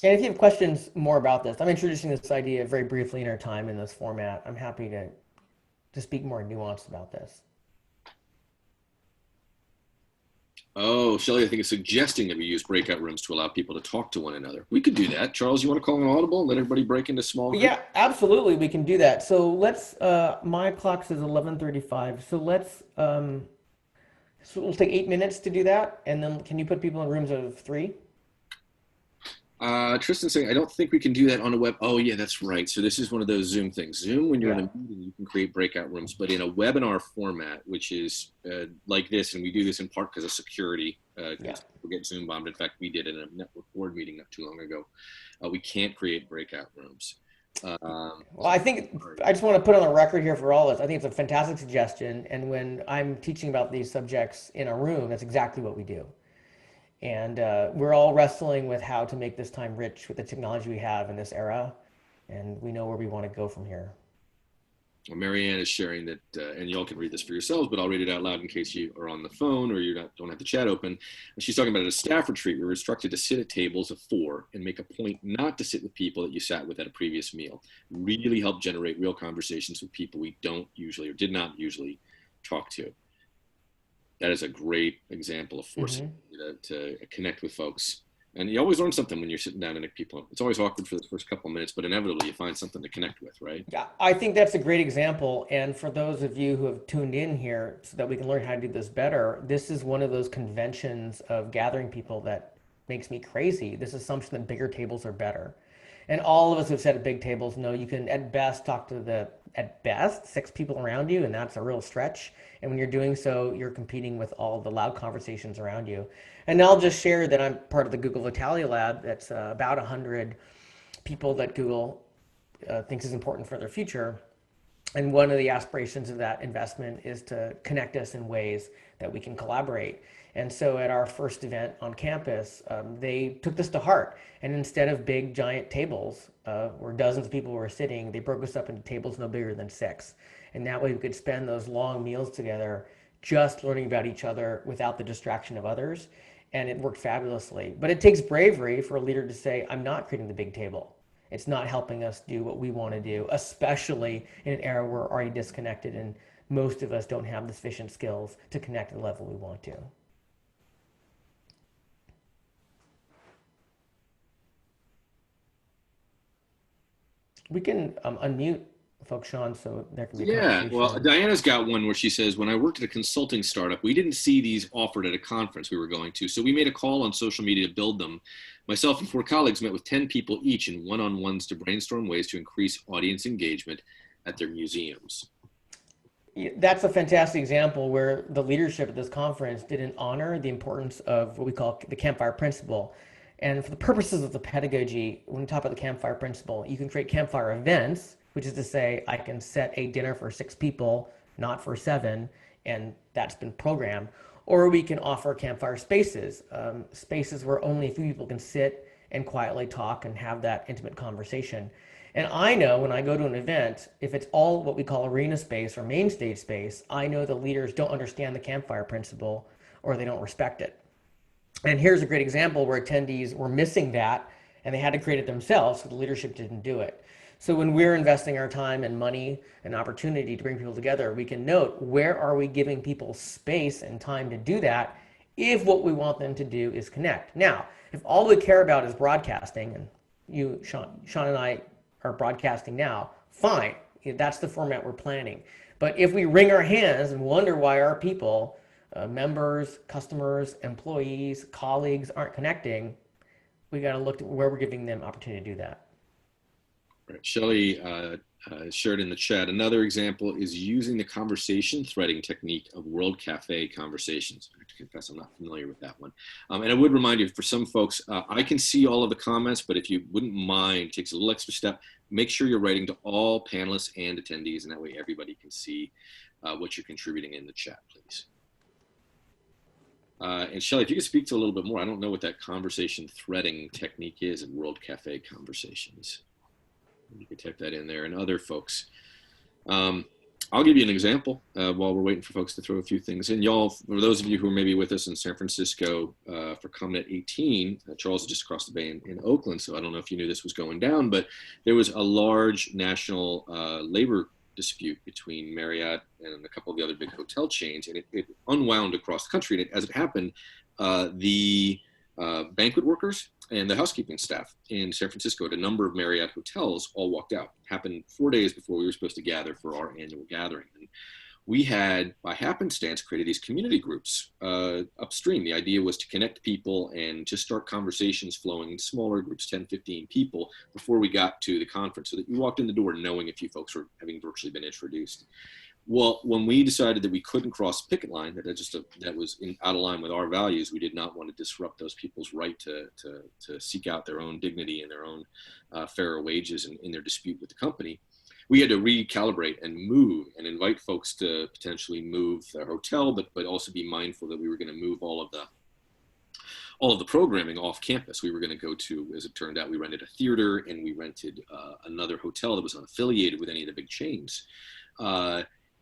And if you have questions more about this, I'm introducing this idea very briefly in our time in this format. I'm happy to speak more nuanced about this. Oh, Shelley, I think is suggesting that we use breakout rooms to allow people to talk to one another. We could do that. Charles, you want to call an audible and let everybody break into small groups? Yeah, absolutely. We can do that. So let's, my clock says 11:35. So so we'll take 8 minutes to do that. And then can you put people in rooms of 3? Tristan's saying, I don't think we can do that on a web. Oh, yeah, that's right. So this is one of those Zoom things. Zoom, when you're in a meeting, you can create breakout rooms. But in a webinar format, which is like this, and we do this in part because of security, because people get Zoom bombed. In fact, we did it in a network board meeting not too long ago. We can't create breakout rooms. Well, I think I just want to put on the record here for all this. I think it's a fantastic suggestion. And when I'm teaching about these subjects in a room, that's exactly what we do. And we're all wrestling with how to make this time rich with the technology we have in this era. And we know where we want to go from here. Well, Marianne is sharing that, and y'all can read this for yourselves, but I'll read it out loud in case you are on the phone or you don't have the chat open. And she's talking about at a staff retreat, we were instructed to sit at tables of 4 and make a point not to sit with people that you sat with at a previous meal. Really help generate real conversations with people we don't usually or did not usually talk to. That is a great example of forcing you to connect with folks. And you always learn something when you're sitting down and people. It's always awkward for the first couple of minutes, but inevitably you find something to connect with, right? Yeah, I think that's a great example. And for those of you who have tuned in here so that we can learn how to do this better, this is one of those conventions of gathering people that makes me crazy. This assumption that bigger tables are better. And all of us who've sat at big tables know you can at best talk to at best 6 people around you, and that's a real stretch. And when you're doing so, you're competing with all the loud conversations around you. And I'll just share that I'm part of the Google Vitalia Lab. That's about 100 people that Google thinks is important for their future. And one of the aspirations of that investment is to connect us in ways that we can collaborate. And so at our first event on campus, they took this to heart. And instead of big, giant tables where dozens of people were sitting, they broke us up into tables no bigger than 6. And that way we could spend those long meals together just learning about each other without the distraction of others. And it worked fabulously. But it takes bravery for a leader to say, I'm not creating the big table. It's not helping us do what we want to do, especially in an era where we're already disconnected and most of us don't have the sufficient skills to connect at the level we want to. We can unmute folks, Sean, so there can be a conversation. Well, Diana's got one where she says, when I worked at a consulting startup, we didn't see these offered at a conference we were going to, so we made a call on social media to build them. Myself and 4 colleagues met with 10 people each in one-on-ones to brainstorm ways to increase audience engagement at their museums. That's a fantastic example where the leadership at this conference didn't honor the importance of what we call the Campfire Principle. And for the purposes of the pedagogy, when we talk about the Campfire Principle, you can create campfire events, which is to say I can set a dinner for 6 people, not for 7, and that's been programmed. Or we can offer campfire spaces, spaces where only a few people can sit and quietly talk and have that intimate conversation. And I know when I go to an event, if it's all what we call arena space or main stage space, I know the leaders don't understand the Campfire Principle or they don't respect it. And here's a great example where attendees were missing that and they had to create it themselves, so the leadership didn't do it. So when we're investing our time and money and opportunity to bring people together, we can note where are we giving people space and time to do that if what we want them to do is connect. Now, if all we care about is broadcasting, and you, Sean and I are broadcasting now, fine. That's the format we're planning. But if we wring our hands and wonder why our people, members, customers, employees, colleagues aren't connecting, we got to look at where we're giving them opportunity to do that. Right. Shelley shared in the chat, another example is using the conversation threading technique of World Cafe conversations. I have to confess, I'm not familiar with that one. And I would remind you, for some folks, I can see all of the comments, but if you wouldn't mind, it takes a little extra step. Make sure you're writing to all panelists and attendees, and that way everybody can see what you're contributing in the chat, please. And Shelley, if you could speak to a little bit more, I don't know what that conversation threading technique is in World Cafe conversations. You could type that in there, and other folks. I'll give you an example while we're waiting for folks to throw a few things in. Y'all, for those of you who are maybe with us in San Francisco for ComNet 18, Charles is just across the bay in Oakland, so I don't know if you knew this was going down, but there was a large national labor dispute between Marriott and a couple of the other big hotel chains, and it unwound across the country. And as it happened, the banquet workers and the housekeeping staff in San Francisco at a number of Marriott hotels all walked out. It happened 4 days before we were supposed to gather for our annual gathering. And we had, by happenstance, created these community groups upstream. The idea was to connect people and just start conversations flowing in smaller groups, 10, 15 people, before we got to the conference, so that you walked in the door knowing if you folks were having virtually been introduced. Well, when we decided that we couldn't cross the picket line, that was out of line with our values, we did not want to disrupt those people's right to seek out their own dignity and their own fairer wages in their dispute with the company. We had to recalibrate and move and invite folks to potentially move their hotel, but also be mindful that we were going to move all of the programming off campus. We were going to go to, as it turned out, we rented a theater, and we rented another hotel that was unaffiliated with any of the big chains.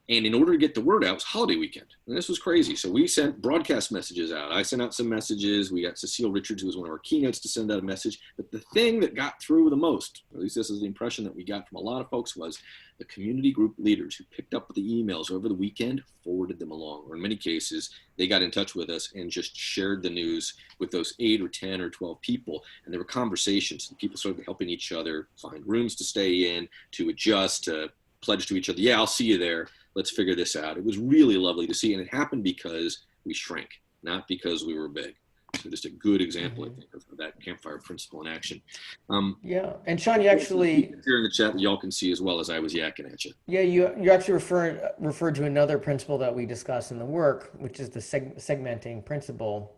And in order to get the word out, it was holiday weekend. And this was crazy. So we sent broadcast messages out. I sent out some messages. We got Cecile Richards, who was one of our keynotes, to send out a message. But the thing that got through the most, or at least this is the impression that we got from a lot of folks, was the community group leaders who picked up the emails over the weekend, forwarded them along. Or in many cases, they got in touch with us and just shared the news with those 8 or 10 or 12 people. And there were conversations. And people started helping each other find rooms to stay in, to adjust, to pledge to each other, yeah, I'll see you there. Let's figure this out. It was really lovely to see, and it happened because we shrank, not because we were big. So just a good example, I think, of that Campfire Principle in action. Yeah, and Sean, you actually here in the chat, y'all can see as well as I was yakking at you. Yeah, you actually referred to another principle that we discuss in the work, which is the segmenting principle.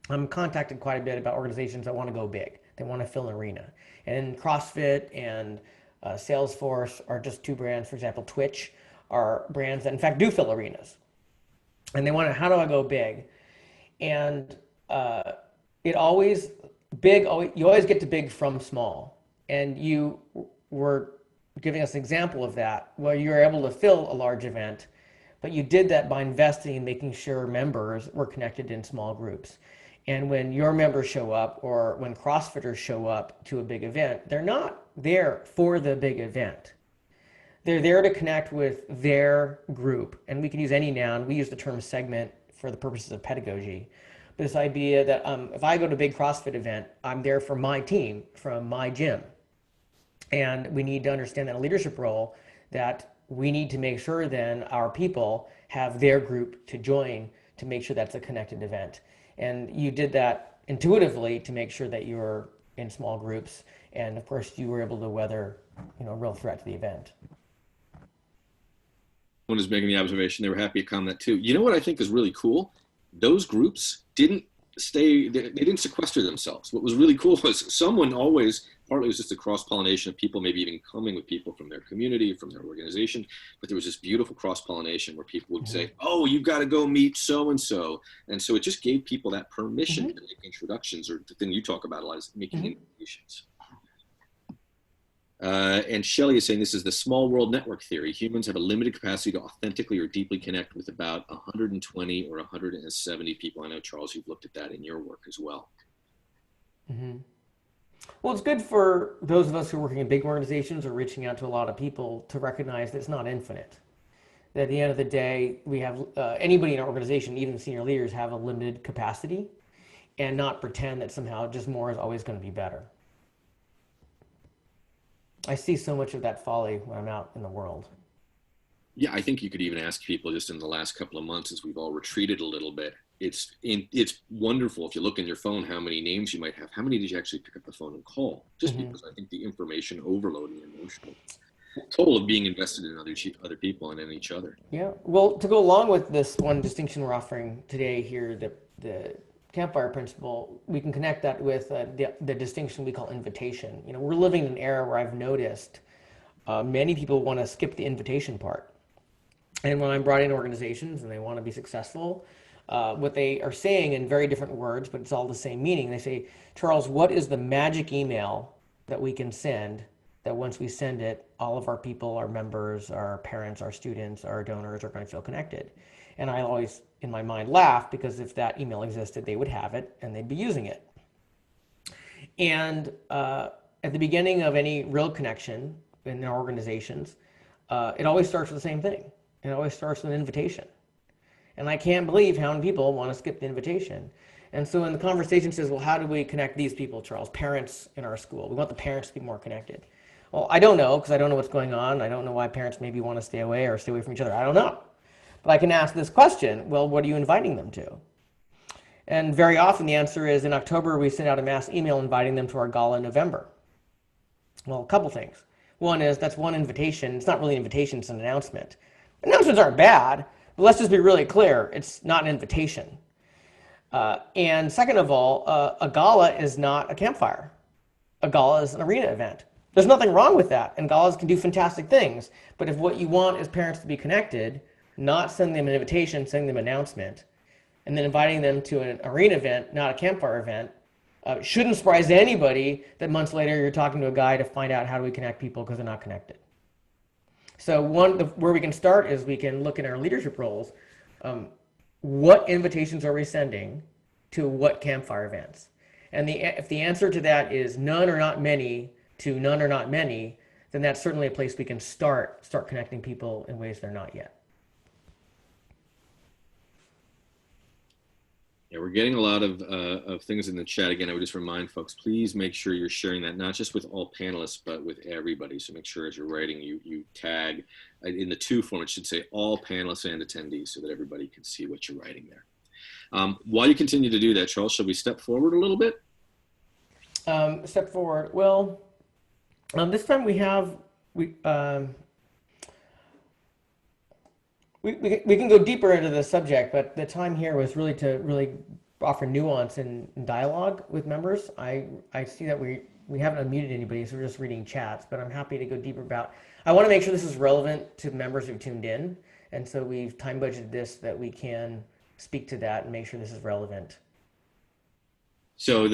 I'm contacted quite a bit about organizations that want to go big. They want to fill an arena, and CrossFit and Salesforce are just 2 brands. For example, Twitch are brands that in fact do fill arenas, and they want to, how do I go big? And you always get to big from small. And you were giving us an example of that, where you were able to fill a large event, but you did that by investing in making sure members were connected in small groups. And when your members show up, or when CrossFitters show up to a big event, they're not there for the big event. They're there to connect with their group. And we can use any noun. We use the term segment for the purposes of pedagogy. But this idea that if I go to a big CrossFit event, I'm there for my team from my gym. And we need to understand that in a leadership role, that we need to make sure then our people have their group to join to make sure that's a connected event. And you did that intuitively to make sure that you were in small groups. And of course, you were able to weather, a real threat to the event. One is making the observation, they were happy to comment too. You know what I think is really cool? Those groups didn't didn't sequester themselves. What was really cool was someone always, partly it was just a cross-pollination of people, maybe even coming with people from their community, from their organization, but there was this beautiful cross-pollination where people would say, oh, you've got to go meet so-and-so. And so it just gave people that permission to make introductions, or the thing you talk about a lot is making invitations. And Shelley is saying this is the small world network theory. Humans have a limited capacity to authentically or deeply connect with about 120 or 170 people. I know, Charles, you've looked at that in your work as well. Well, it's good for those of us who are working in big organizations or reaching out to a lot of people to recognize that it's not infinite. That at the end of the day, we have anybody in our organization, even senior leaders, have a limited capacity, and not pretend that somehow just more is always going to be better. I see so much of that folly when I'm out in the world. Yeah, I think you could even ask people just in the last couple of months as we've all retreated a little bit. It's wonderful if you look in your phone how many names you might have. How many did you actually pick up the phone and call? Just because I think the information overload and the emotional toll of being invested in other people and in each other. Yeah. Well, to go along with this one distinction we're offering today here, the Campfire Principle, we can connect that with the distinction we call invitation. You know, we're living in an era where I've noticed many people want to skip the invitation part. And when I'm brought in organizations and they want to be successful, what they are saying in very different words, but it's all the same meaning. They say, Charles, what is the magic email that we can send that once we send it, all of our people, our members, our parents, our students, our donors are going to feel connected? And I always, in my mind, laugh, because if that email existed, they would have it and they'd be using it. And at the beginning of any real connection in our organizations, it always starts with the same thing. It always starts with an invitation. And I can't believe how many people want to skip the invitation. And so when the conversation says, well, how do we connect these people, Charles? Parents in our school. We want the parents to be more connected. Well, I don't know, because I don't know what's going on. I don't know why parents maybe want to stay away or stay away from each other. I don't know. But I can ask this question, well, what are you inviting them to? And very often the answer is, in October, we send out a mass email inviting them to our gala in November. Well, a couple things. One is, that's one invitation. It's not really an invitation, it's an announcement. Announcements aren't bad, but let's just be really clear. It's not an invitation. And second of all, a gala is not a campfire. A gala is an arena event. There's nothing wrong with that, and galas can do fantastic things. But if what you want is parents to be connected, not send them an invitation, send them an announcement, and then inviting them to an arena event, not a campfire event, shouldn't surprise anybody that months later you're talking to a guy to find out how do we connect people because they're not connected. So where we can start is we can look in our leadership roles. What invitations are we sending to what campfire events? And if the answer to that is none or not many to none or not many, then that's certainly a place we can start connecting people in ways they're not yet. Yeah, we're getting a lot of things in the chat. Again, I would just remind folks, please make sure you're sharing that, not just with all panelists, but with everybody. So make sure as you're writing, you tag, in the to form, it should say all panelists and attendees so that everybody can see what you're writing there. While you continue to do that, Charles, shall we step forward a little bit? Step forward. Well, this time we can go deeper into the subject, but the time here was really to offer nuance and dialogue with members. I see that we haven't unmuted anybody, so we're just reading chats, but I'm happy to go deeper about. I want to make sure this is relevant to members who've tuned in, and so we've time budgeted this that we can speak to that and make sure this is relevant. So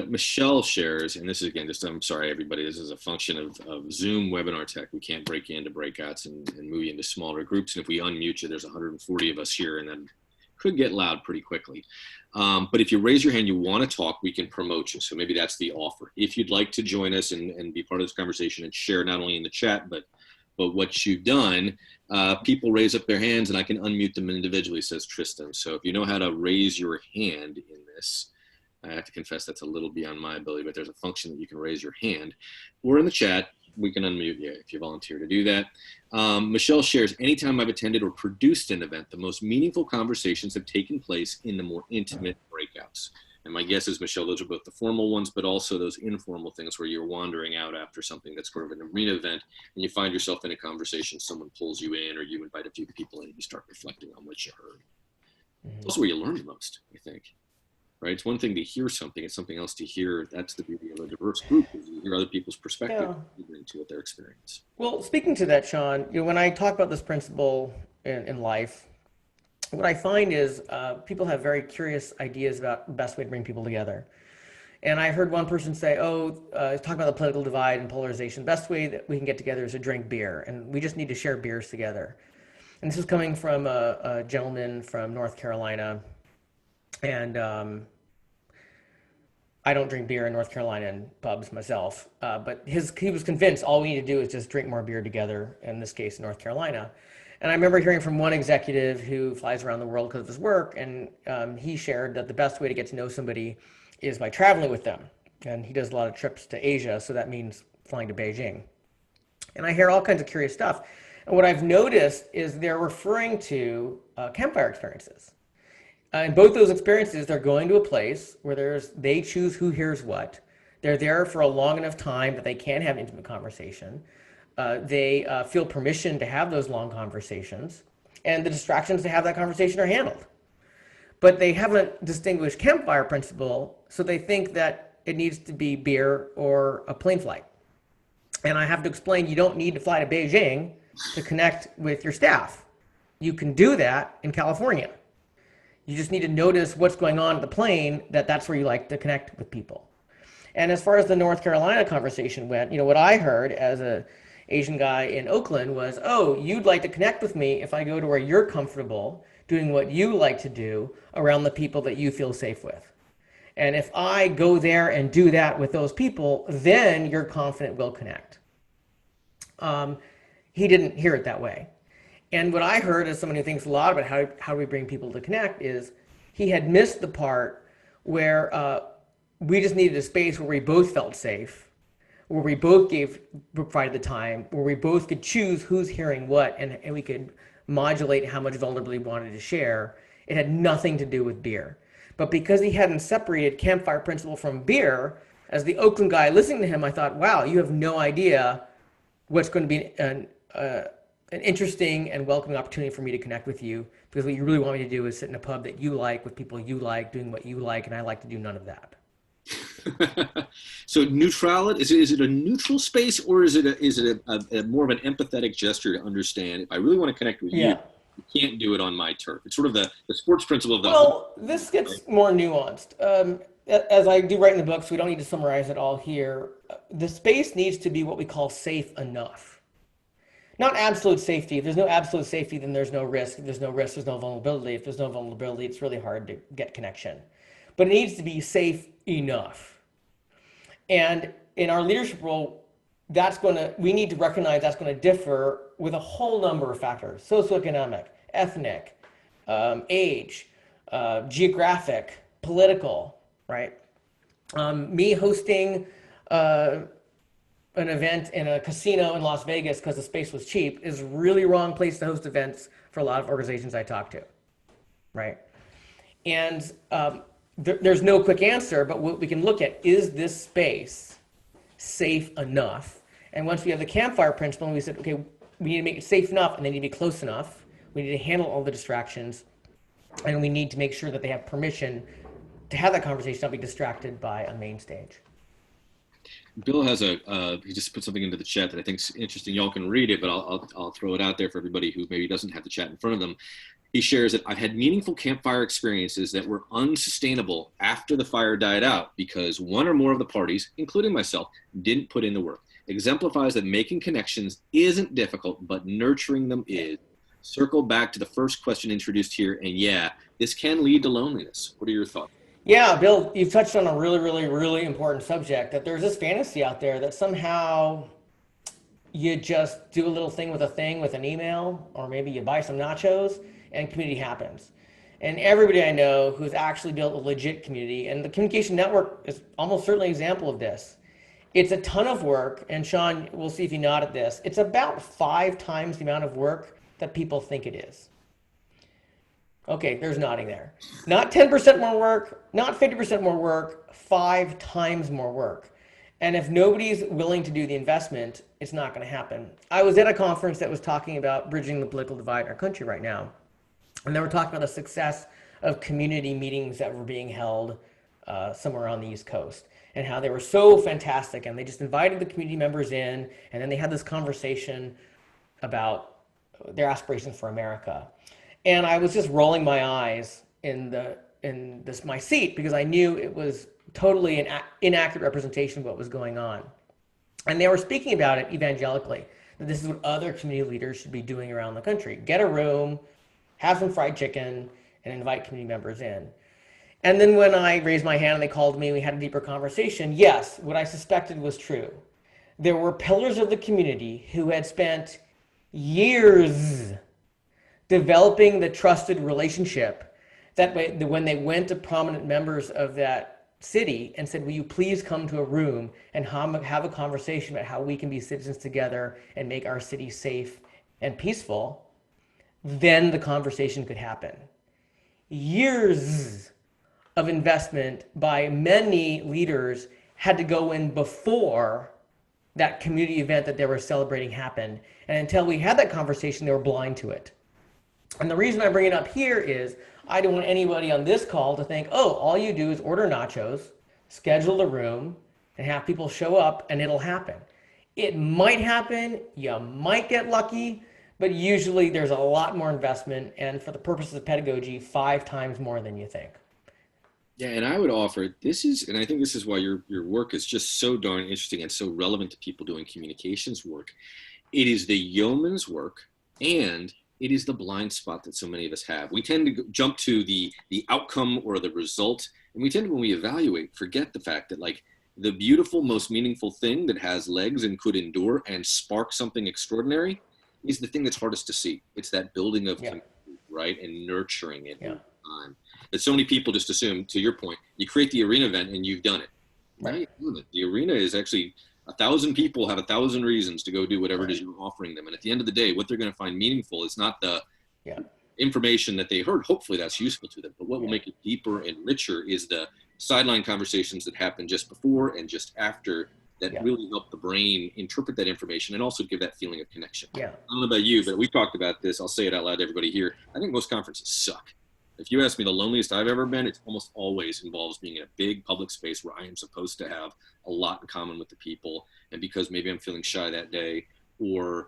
Michelle shares, and this is again, I'm sorry, everybody, this is a function of Zoom webinar tech. We can't break you into breakouts and move you into smaller groups. And if we unmute you, there's 140 of us here, and that could get loud pretty quickly. But if you raise your hand, you want to talk, we can promote you. So maybe that's the offer. If you'd like to join us and be part of this conversation and share not only in the chat, but what you've done, people raise up their hands and I can unmute them individually, says Tristan. So if you know how to raise your hand in this, I have to confess that's a little beyond my ability, but there's a function that you can raise your hand. Or in the chat, we can unmute you if you volunteer to do that. Michelle shares, anytime I've attended or produced an event, the most meaningful conversations have taken place in the more intimate breakouts. And my guess is, Michelle, those are both the formal ones, but also those informal things where you're wandering out after something that's sort of an arena event and you find yourself in a conversation, someone pulls you in or you invite a few people in and you start reflecting on what you heard. It's also where you learn the most, I think. Right? It's one thing to hear something, it's something else to hear. That's the beauty of a diverse group, is you hear other people's perspective into their experience. Well, speaking to that, Sean, when I talk about this principle in life, what I find is people have very curious ideas about the best way to bring people together. And I heard one person say, talk about the political divide and polarization. The best way that we can get together is to drink beer, and we just need to share beers together. And this is coming from a gentleman from North Carolina. And I don't drink beer in North Carolina in pubs myself, but he was convinced all we need to do is just drink more beer together, in this case, in North Carolina. And I remember hearing from one executive who flies around the world because of his work, and he shared that the best way to get to know somebody is by traveling with them. And he does a lot of trips to Asia, so that means flying to Beijing. And I hear all kinds of curious stuff. And what I've noticed is they're referring to campfire experiences. In both those experiences, they're going to a place where they choose who hears what. They're there for a long enough time that they can have intimate conversation. They feel permission to have those long conversations, and the distractions to have that conversation are handled. But they haven't distinguished Campfire Principle, so they think that it needs to be beer or a plane flight. And I have to explain, you don't need to fly to Beijing to connect with your staff. You can do that in California. You just need to notice what's going on at the plane, that's where you like to connect with people. And as far as the North Carolina conversation went, what I heard as a Asian guy in Oakland was, oh, you'd like to connect with me if I go to where you're comfortable doing what you like to do around the people that you feel safe with. And if I go there and do that with those people, then you're confident we'll connect. He didn't hear it that way. And what I heard as someone who thinks a lot about how we bring people to connect is he had missed the part where we just needed a space where we both felt safe, where we both provided the time, where we both could choose who's hearing what, and we could modulate how much vulnerability we wanted to share. It had nothing to do with beer. But because he hadn't separated Campfire Principle from beer, as the Oakland guy listening to him, I thought, wow, you have no idea what's going to be an interesting and welcoming opportunity for me to connect with you, because what you really want me to do is sit in a pub that you like, with people you like, doing what you like, and I like to do none of that. So neutrality, is it a neutral space, or is it a more of an empathetic gesture to understand if I really want to connect with you can't do it on my turf? It's sort of the sports principle of the Well, this gets more nuanced. As I do write in the book, so we don't need to summarize it all here. The space needs to be what we call safe enough. Not absolute safety. If there's no absolute safety, then there's no risk. If there's no risk, there's no vulnerability. If there's no vulnerability, it's really hard to get connection. But it needs to be safe enough. And in our leadership role, we need to recognize that's going to differ with a whole number of factors: socioeconomic, ethnic, age, geographic, political, right? Me hosting an event in a casino in Las Vegas because the space was cheap is a really wrong place to host events for a lot of organizations I talk to, right? And there's no quick answer, but what we can look at, is this space safe enough? And once we have the Campfire Principle, and we said, okay, we need to make it safe enough, and they need to be close enough. We need to handle all the distractions, and we need to make sure that they have permission to have that conversation, not be distracted by a main stage. Bill has he just put something into the chat that I think is interesting. Y'all can read it, but I'll throw it out there for everybody who maybe doesn't have the chat in front of them. He shares that I've had meaningful campfire experiences that were unsustainable after the fire died out because one or more of the parties, including myself, didn't put in the work. Exemplifies that making connections isn't difficult, but nurturing them is. Circle back to the first question introduced here, and yeah, this can lead to loneliness. What are your thoughts? Yeah, Bill, you've touched on a really, really, really important subject, that there's this fantasy out there that somehow you just do a little thing with an email, or maybe you buy some nachos and community happens. And everybody I know who's actually built a legit community, and the communication network is almost certainly an example of this. It's a ton of work, and Sean, we'll see if you nod at this. It's about 5 times the amount of work that people think it is. Okay, there's nodding there. Not 10% more work, not 50% more work, 5 times more work. And if nobody's willing to do the investment, it's not going to happen. I was at a conference that was talking about bridging the political divide in our country right now. And they were talking about the success of community meetings that were being held somewhere on the East Coast, and how they were so fantastic. And they just invited the community members in, and then they had this conversation about their aspirations for America. And I was just rolling my eyes in my seat, because I knew it was totally an inaccurate representation of what was going on. And they were speaking about it evangelically, that this is what other community leaders should be doing around the country. Get a room, have some fried chicken, and invite community members in. And then when I raised my hand and they called me, we had a deeper conversation. Yes, what I suspected was true. There were pillars of the community who had spent years developing the trusted relationship that way, when they went to prominent members of that city and said, will you please come to a room and have a conversation about how we can be citizens together and make our city safe and peaceful, then the conversation could happen. Years of investment by many leaders had to go in before that community event that they were celebrating happened. And until we had that conversation, they were blind to it. And the reason I bring it up here is I don't want anybody on this call to think, oh, all you do is order nachos, schedule a room, and have people show up and it'll happen. It might happen, you might get lucky, but usually there's a lot more investment, and for the purposes of pedagogy, 5 times more than you think. Yeah, and I would offer, this is, and I think this is why your work is just so darn interesting and so relevant to people doing communications work. It is the yeoman's work, and it is the blind spot that so many of us have. We tend to jump to the outcome or the result, and we tend to, when we evaluate, forget the fact that like the beautiful, most meaningful thing that has legs and could endure and spark something extraordinary is the thing that's hardest to see. It's that building of community, right, and nurturing it over time. But so many people just assume, to your point, you create the arena event and you've done it. Right? The arena is actually 1,000 people have 1,000 reasons to go do whatever it is you're offering them. And at the end of the day, what they're going to find meaningful is not the information that they heard. Hopefully that's useful to them. But what will make it deeper and richer is the sideline conversations that happen just before and just after that really help the brain interpret that information and also give that feeling of connection. I don't know about you, but we talked about this. I'll say it out loud to everybody here. I think most conferences suck. If you ask me the loneliest I've ever been, it almost always involves being in a big public space where I am supposed to have a lot in common with the people. And because maybe I'm feeling shy that day, or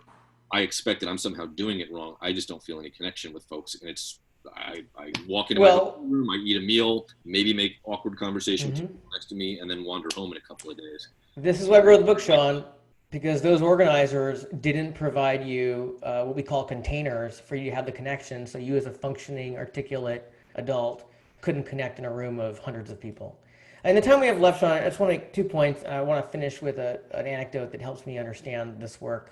I expect that I'm somehow doing it wrong, I just don't feel any connection with folks. And it's, I walk into my room, I eat a meal, maybe make awkward conversation next to me, and then wander home in a couple of days. This is why I wrote the book, Sean, because those organizers didn't provide you what we call containers for you to have the connection. So you as a functioning, articulate adult couldn't connect in a room of hundreds of people. And the time we have left, Sean, I just want to make 2 points. I want to finish with an anecdote that helps me understand this work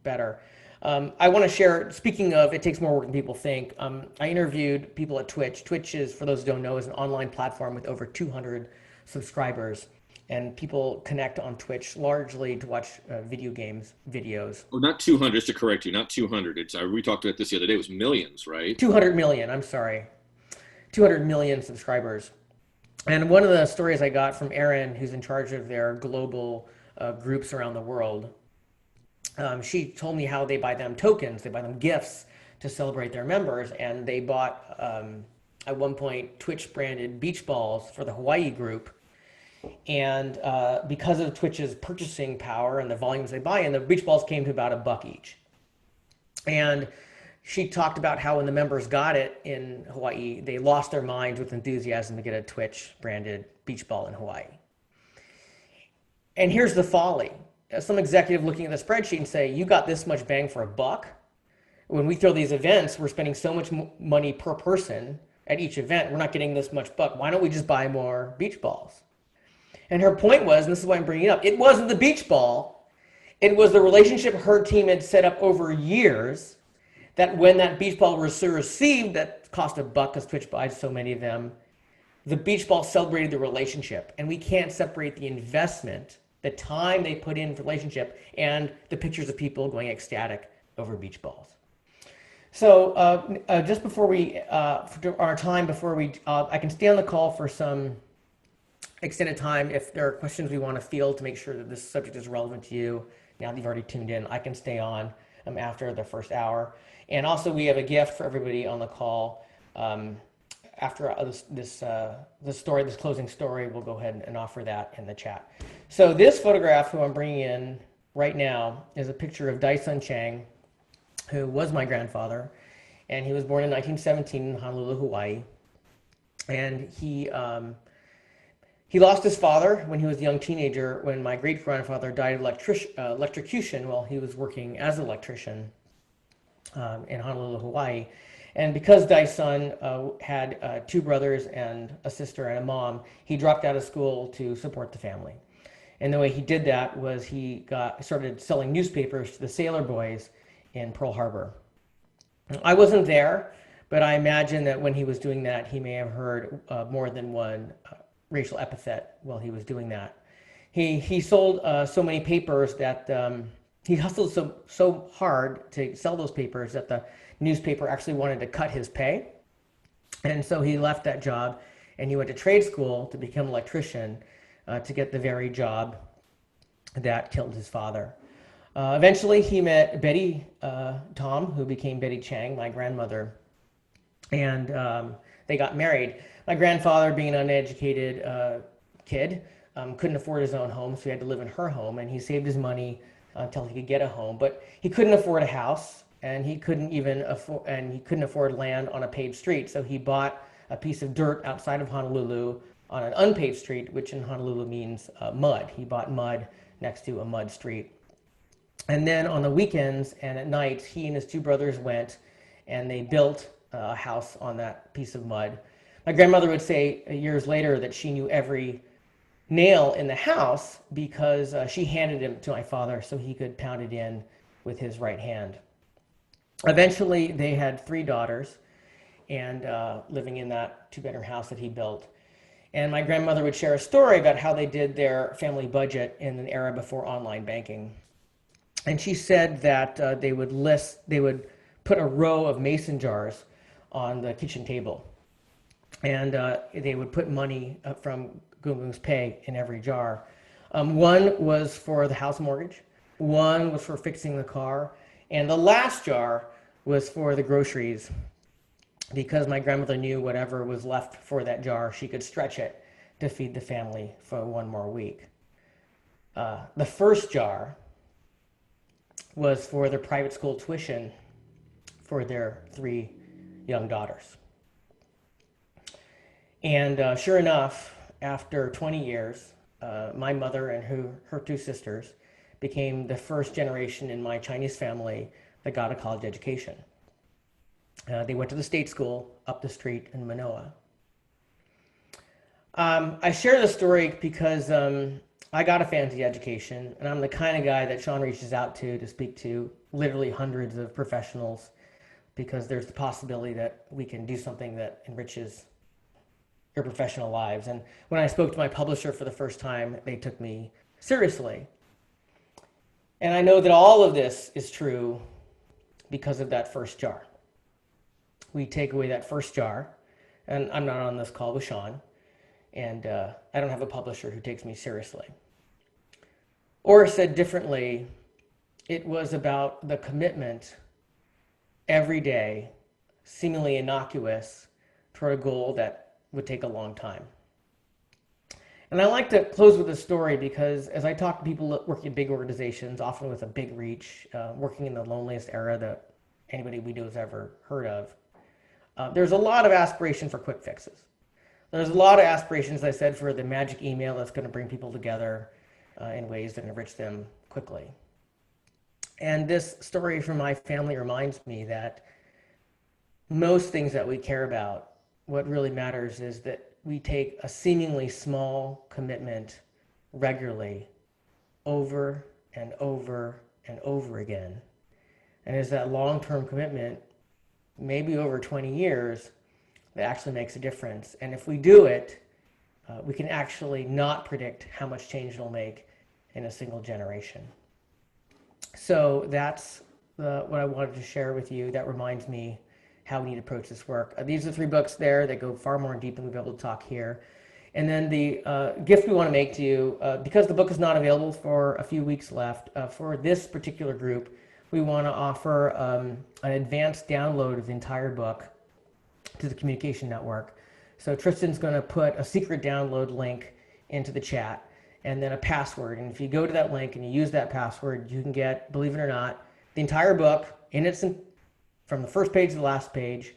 better. I want to share, speaking of, it takes more work than people think. I interviewed people at Twitch. Twitch is, for those who don't know, is an online platform with over 200 subscribers. And people connect on Twitch largely to watch video games, videos. Oh, not 200, just to correct you, not 200. It's, we talked about this the other day, it was millions, right? 200 million, I'm sorry. 200 million subscribers. And one of the stories I got from Erin, who's in charge of their global groups around the world, she told me how they buy them tokens, they buy them gifts to celebrate their members. And they bought, at one point, Twitch-branded beach balls for the Hawaii group. And because of Twitch's purchasing power and the volumes they buy in, the beach balls came to about $1 each. And she talked about how when the members got it in Hawaii, they lost their minds with enthusiasm to get a Twitch branded beach ball in Hawaii. And here's the folly. Some executive looking at the spreadsheet and say, you got this much bang for $1. When we throw these events, we're spending so much money per person at each event. We're not getting this much buck. Why don't we just buy more beach balls? And her point was, and this is why I'm bringing it up, it wasn't the beach ball. It was the relationship her team had set up over years that when that beach ball was received, that cost $1 because Twitch buys so many of them, the beach ball celebrated the relationship. And we can't separate the investment, the time they put in for relationship, and the pictures of people going ecstatic over beach balls. So just before we, our time before we, I can stay on the call for some extended time if there are questions we want to field to make sure that this subject is relevant to you. Now that you've already tuned in, I can stay on after the first hour. And also we have a gift for everybody on the call. After this closing story, we'll go ahead and offer that in the chat. So this photograph, who I'm bringing in right now, is a picture of Dai-Sun Chang, who was my grandfather. And he was born in 1917 in Honolulu, Hawaii. And he lost his father when he was a young teenager when my great-grandfather died of electrocution while he was working as an electrician in Honolulu, Hawaii. And because Dai-sun had 2 brothers and a sister and a mom, he dropped out of school to support the family. And the way he did that was he started selling newspapers to the sailor boys in Pearl Harbor. I wasn't there, but I imagine that when he was doing that, he may have heard more than one racial epithet while he was doing that. He sold so many papers that he hustled so hard to sell those papers that the newspaper actually wanted to cut his pay. And so he left that job and he went to trade school to become an electrician to get the very job that killed his father. Eventually he met Betty Tom, who became Betty Chang, my grandmother, and they got married. My grandfather, being an uneducated kid, couldn't afford his own home, so he had to live in her home, and he saved his money until he could get a home. But he couldn't afford a house, and he couldn't afford land on a paved street, so he bought a piece of dirt outside of Honolulu on an unpaved street, which in Honolulu means mud. He bought mud next to a mud street. And then on the weekends and at night, he and his 2 brothers went and they built a house on that piece of mud. My grandmother would say years later that she knew every nail in the house because she handed him to my father so he could pound it in with his right hand. Eventually, they had 3 daughters and living in that 2-bedroom house that he built. And my grandmother would share a story about how they did their family budget in an era before online banking. And she said that they would put a row of mason jars on the kitchen table. And they would put money from Gung Gung's pay in every jar. One was for the house mortgage, one was for fixing the car, and the last jar was for the groceries, because my grandmother knew whatever was left for that jar, she could stretch it to feed the family for 1 more week. The first jar was for their private school tuition for their 3 young daughters. And sure enough, after 20 years, my mother and her 2 sisters became the first generation in my Chinese family that got a college education. They went to the state school up the street in Manoa. I share this story because I got a fancy education, and I'm the kind of guy that Sean reaches out to speak to literally hundreds of professionals, because there's the possibility that we can do something that enriches your professional lives. And when I spoke to my publisher for the first time, they took me seriously. And I know that all of this is true because of that first jar. We take away that first jar, and I'm not on this call with Sean, and I don't have a publisher who takes me seriously. Or said differently, it was about the commitment every day, seemingly innocuous, toward a goal that would take a long time. And I like to close with a story because as I talk to people working in big organizations, often with a big reach, working in the loneliest era that anybody we know has ever heard of, there's a lot of aspiration for quick fixes. There's a lot of aspirations, as I said, for the magic email that's going to bring people together in ways that enrich them quickly. And this story from my family reminds me that most things that we care about, what really matters is that we take a seemingly small commitment regularly over and over and over again. And it's that long-term commitment, maybe over 20 years, that actually makes a difference. And if we do it, we can actually not predict how much change it'll make in a single generation. So that's what I wanted to share with you. That reminds me how we need to approach this work. These are 3 books there that go far more in deep than we'll be able to talk here. And then the gift we want to make to you, because the book is not available for a few weeks left, for this particular group, we want to offer an advanced download of the entire book to the Communication Network. So Tristan's going to put a secret download link into the chat and then a password. And if you go to that link and you use that password, you can get, believe it or not, the entire book in its from the first page to the last page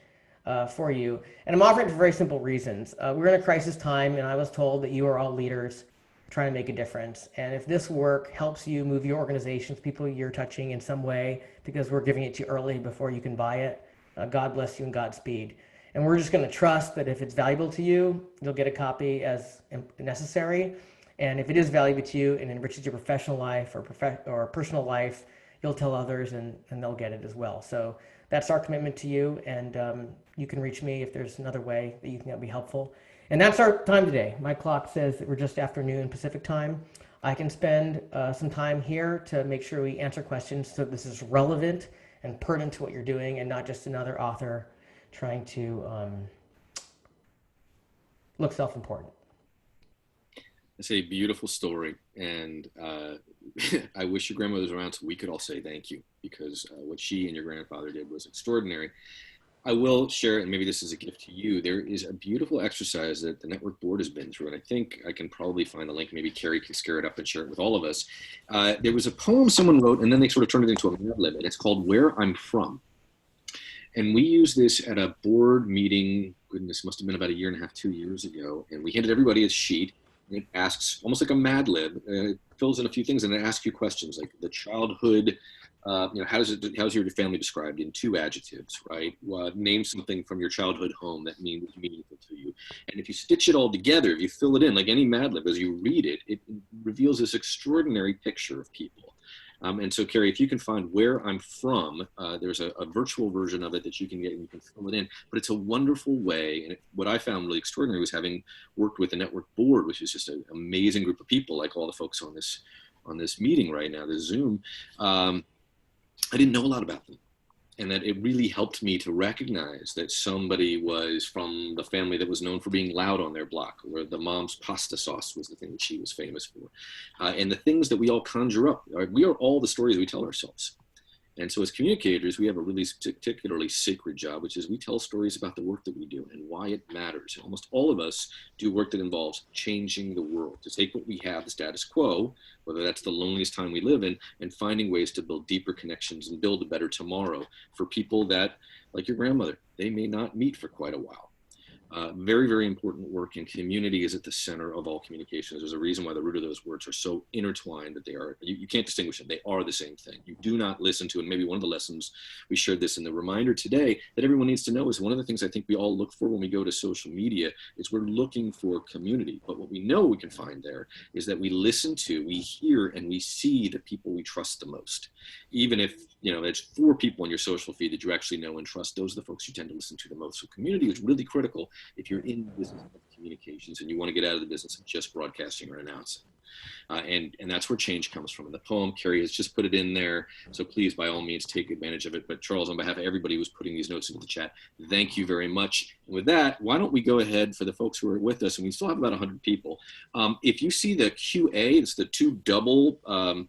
for you. And I'm offering it for very simple reasons. We're in a crisis time, and I was told that you are all leaders trying to make a difference. And if this work helps you move your organizations, people you're touching in some way, because we're giving it to you early before you can buy it, God bless you and Godspeed. And we're just going to trust that if it's valuable to you, you'll get a copy as necessary. And if it is valuable to you and enriches your professional life or personal life, you'll tell others and they'll get it as well. So that's our commitment to you. And you can reach me if there's another way that you think that'd be helpful. And that's our time today. My clock says that we're just afternoon Pacific time. I can spend some time here to make sure we answer questions so this is relevant and pertinent to what you're doing and not just another author trying to look self-important. It's a beautiful story, and I wish your grandmother was around so we could all say thank you, because what she and your grandfather did was extraordinary. I will share, and maybe this is a gift to you, there is a beautiful exercise that the network board has been through, and I think I can probably find the link. Maybe Carrie can scare it up and share it with all of us. There was a poem someone wrote, and then they sort of turned it into a Mad Lib, and it's called Where I'm From. And we used this at a board meeting, goodness, must have been about a year and a half, 2 years ago, and we handed everybody a sheet. It asks, almost like a Mad Lib, it fills in a few things, and it asks you questions like the childhood, how's your family described in 2 adjectives, right? Name something from your childhood home that means meaningful to you. And if you stitch it all together, if you fill it in like any Mad Lib, as you read it, it reveals this extraordinary picture of people. And so, Carrie, if you can find Where I'm From, there's a virtual version of it that you can get and you can fill it in. But it's a wonderful way. And what I found really extraordinary was having worked with the network board, which is just an amazing group of people, like all the folks on this meeting right now, this Zoom. I didn't know a lot about them. And that it really helped me to recognize that somebody was from the family that was known for being loud on their block, where the mom's pasta sauce was the thing that she was famous for. And the things that we all conjure up, we are all the stories we tell ourselves. And so as communicators, we have a really particularly sacred job, which is we tell stories about the work that we do and why it matters. And almost all of us do work that involves changing the world, to take what we have, the status quo, whether that's the loneliest time we live in, and finding ways to build deeper connections and build a better tomorrow for people that, like your grandmother, they may not meet for quite a while. Very, very important work, and community is at the center of all communications. There's a reason why the root of those words are so intertwined that they are, you can't distinguish them. They are the same thing. You do not listen to, and maybe one of the lessons, we shared this in the reminder today, that everyone needs to know is one of the things I think we all look for when we go to social media is we're looking for community. But what we know we can find there is that we listen to, we hear, and we see the people we trust the most. Even if, there's 4 people on your social feed that you actually know and trust, those are the folks you tend to listen to the most. So community is really critical if you're in the business of communications and you want to get out of the business of just broadcasting or announcing. And that's where change comes from. In the poem, Carrie has just put it in there. So please, by all means, take advantage of it. But Charles, on behalf of everybody who's putting these notes into the chat, thank you very much. And with that, why don't we go ahead for the folks who are with us, and we still have about 100 people. If you see the QA, it's the 2 double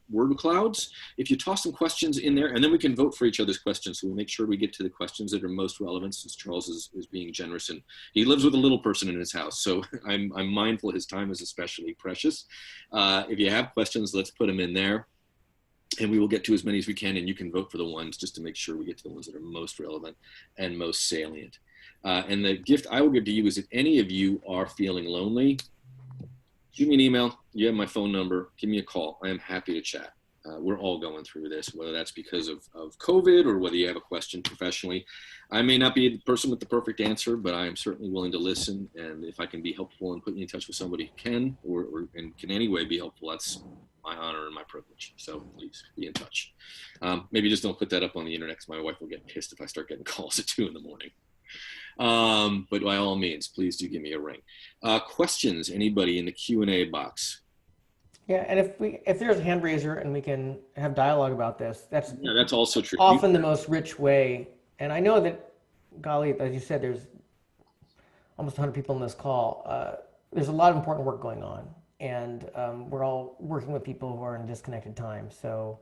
word clouds. If you toss some questions in there, and then we can vote for each other's questions. So we'll make sure we get to the questions that are most relevant, since Charles is being generous, and he lives with a little person in his house. So I'm mindful his time is especially precious. If you have questions, let's put them in there, and we will get to as many as we can, and you can vote for the ones just to make sure we get to the ones that are most relevant and most salient. And the gift I will give to you is if any of you are feeling lonely, shoot me an email. You have my phone number. Give me a call. I am happy to chat. We're all going through this, whether that's because of COVID or whether you have a question professionally. I may not be the person with the perfect answer, but I am certainly willing to listen. And if I can be helpful and put you in touch with somebody who can or can in any way be helpful, that's my honor and my privilege. So please be in touch. Maybe just don't put that up on the internet, because my wife will get pissed if I start getting calls at 2 in the morning. But by all means, please do give me a ring. Questions, anybody in the Q&A box? Yeah, and if there's a hand raiser and we can have dialogue about this, that's also true. Often the most rich way. And I know that, golly, as you said, there's almost 100 people on this call. There's a lot of important work going on, and we're all working with people who are in disconnected times. So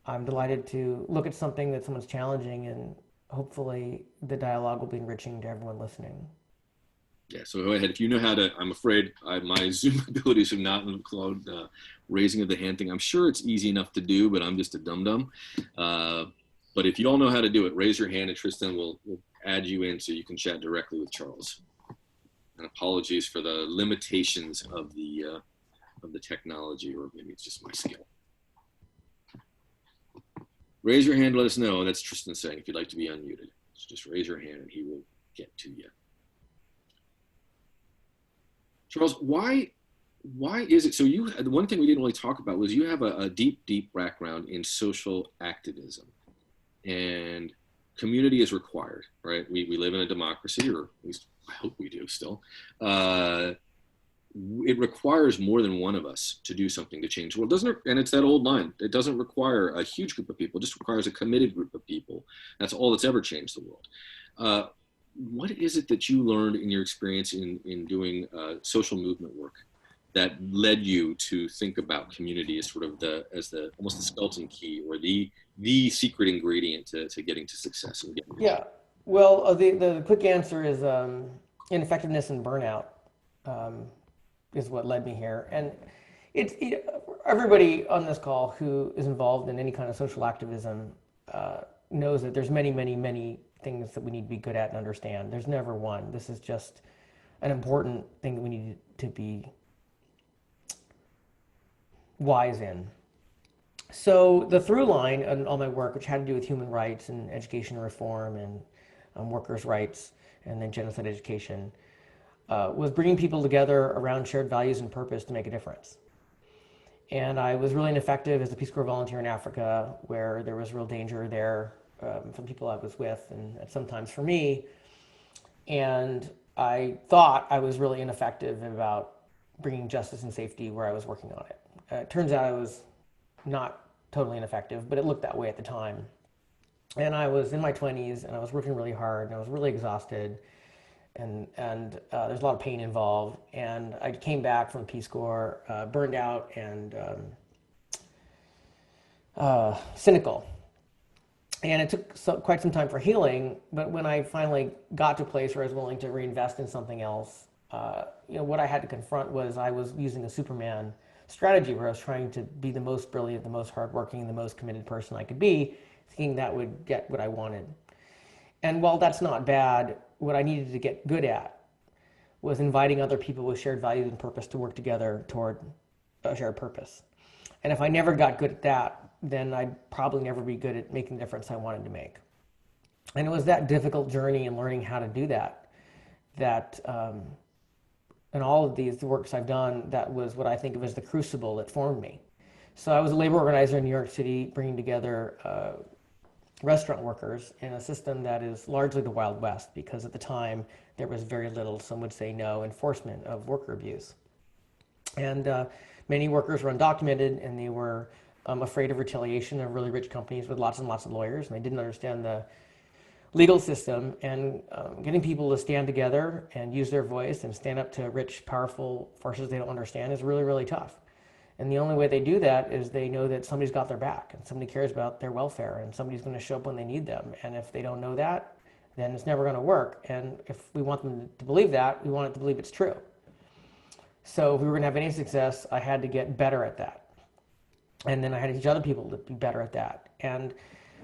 I'm delighted to look at something that someone's challenging, and hopefully the dialogue will be enriching to everyone listening. Yeah, so go ahead. If you know how to, I'm afraid my Zoom abilities have not included raising of the hand thing. I'm sure it's easy enough to do, but I'm just a dum-dum. But if you all know how to do it, raise your hand, and Tristan will add you in so you can chat directly with Charles. And apologies for the limitations of the technology, or maybe it's just my skill. Raise your hand, let us know. That's Tristan saying, if you'd like to be unmuted. just raise your hand and he will get to you. Charles, why is it, so the one thing we didn't really talk about was you have a deep background in social activism, and community is required, right? We live in a democracy, or at least I hope we do still. It requires more than one of us to do something to change the world, doesn't it? And it's that old line. It doesn't require a huge group of people. It just requires a committed group of people. That's all that's ever changed the world. What is it that you learned in your experience in doing social movement work that led you to think about community as sort of almost the skeleton key, or the secret ingredient to getting to success? And yeah, well, the quick answer is ineffectiveness and burnout is what led me here. And everybody on this call who is involved in any kind of social activism knows that there's many things that we need to be good at and understand. There's never one. This is just an important thing that we need to be wise in. So the through line in all my work, which had to do with human rights and education reform and workers' rights and then genocide education, was bringing people together around shared values and purpose to make a difference. And I was really ineffective as a Peace Corps volunteer in Africa, where there was real danger there from people I was with, and sometimes for me. And I thought I was really ineffective about bringing justice and safety where I was working on it. It turns out I was not totally ineffective, but it looked that way at the time. And I was in my 20s, and I was working really hard, and I was really exhausted, and there's a lot of pain involved. And I came back from Peace Corps, burned out and cynical. And it took quite some time for healing, but when I finally got to a place where I was willing to reinvest in something else, what I had to confront was I was using a Superman strategy where I was trying to be the most brilliant, the most hardworking, the most committed person I could be, thinking that would get what I wanted. And while that's not bad, what I needed to get good at was inviting other people with shared values and purpose to work together toward a shared purpose. And if I never got good at that, then I'd probably never be good at making the difference I wanted to make. And it was that difficult journey in learning how to do that, in all of these works I've done, that was what I think of as the crucible that formed me. So I was a labor organizer in New York City, bringing together restaurant workers in a system that is largely the Wild West, because at the time there was very little, some would say no, enforcement of worker abuse. And many workers were undocumented, and they were afraid of retaliation of really rich companies with lots and lots of lawyers, and they didn't understand the legal system. And getting people to stand together and use their voice and stand up to rich, powerful forces they don't understand is really, really tough. And the only way they do that is they know that somebody's got their back, and somebody cares about their welfare, and somebody's going to show up when they need them. And if they don't know that, then it's never going to work. And if we want them to believe that, we want it to believe it's true. So if we were going to have any success, I had to get better at that. And then I had to teach other people to be better at that. And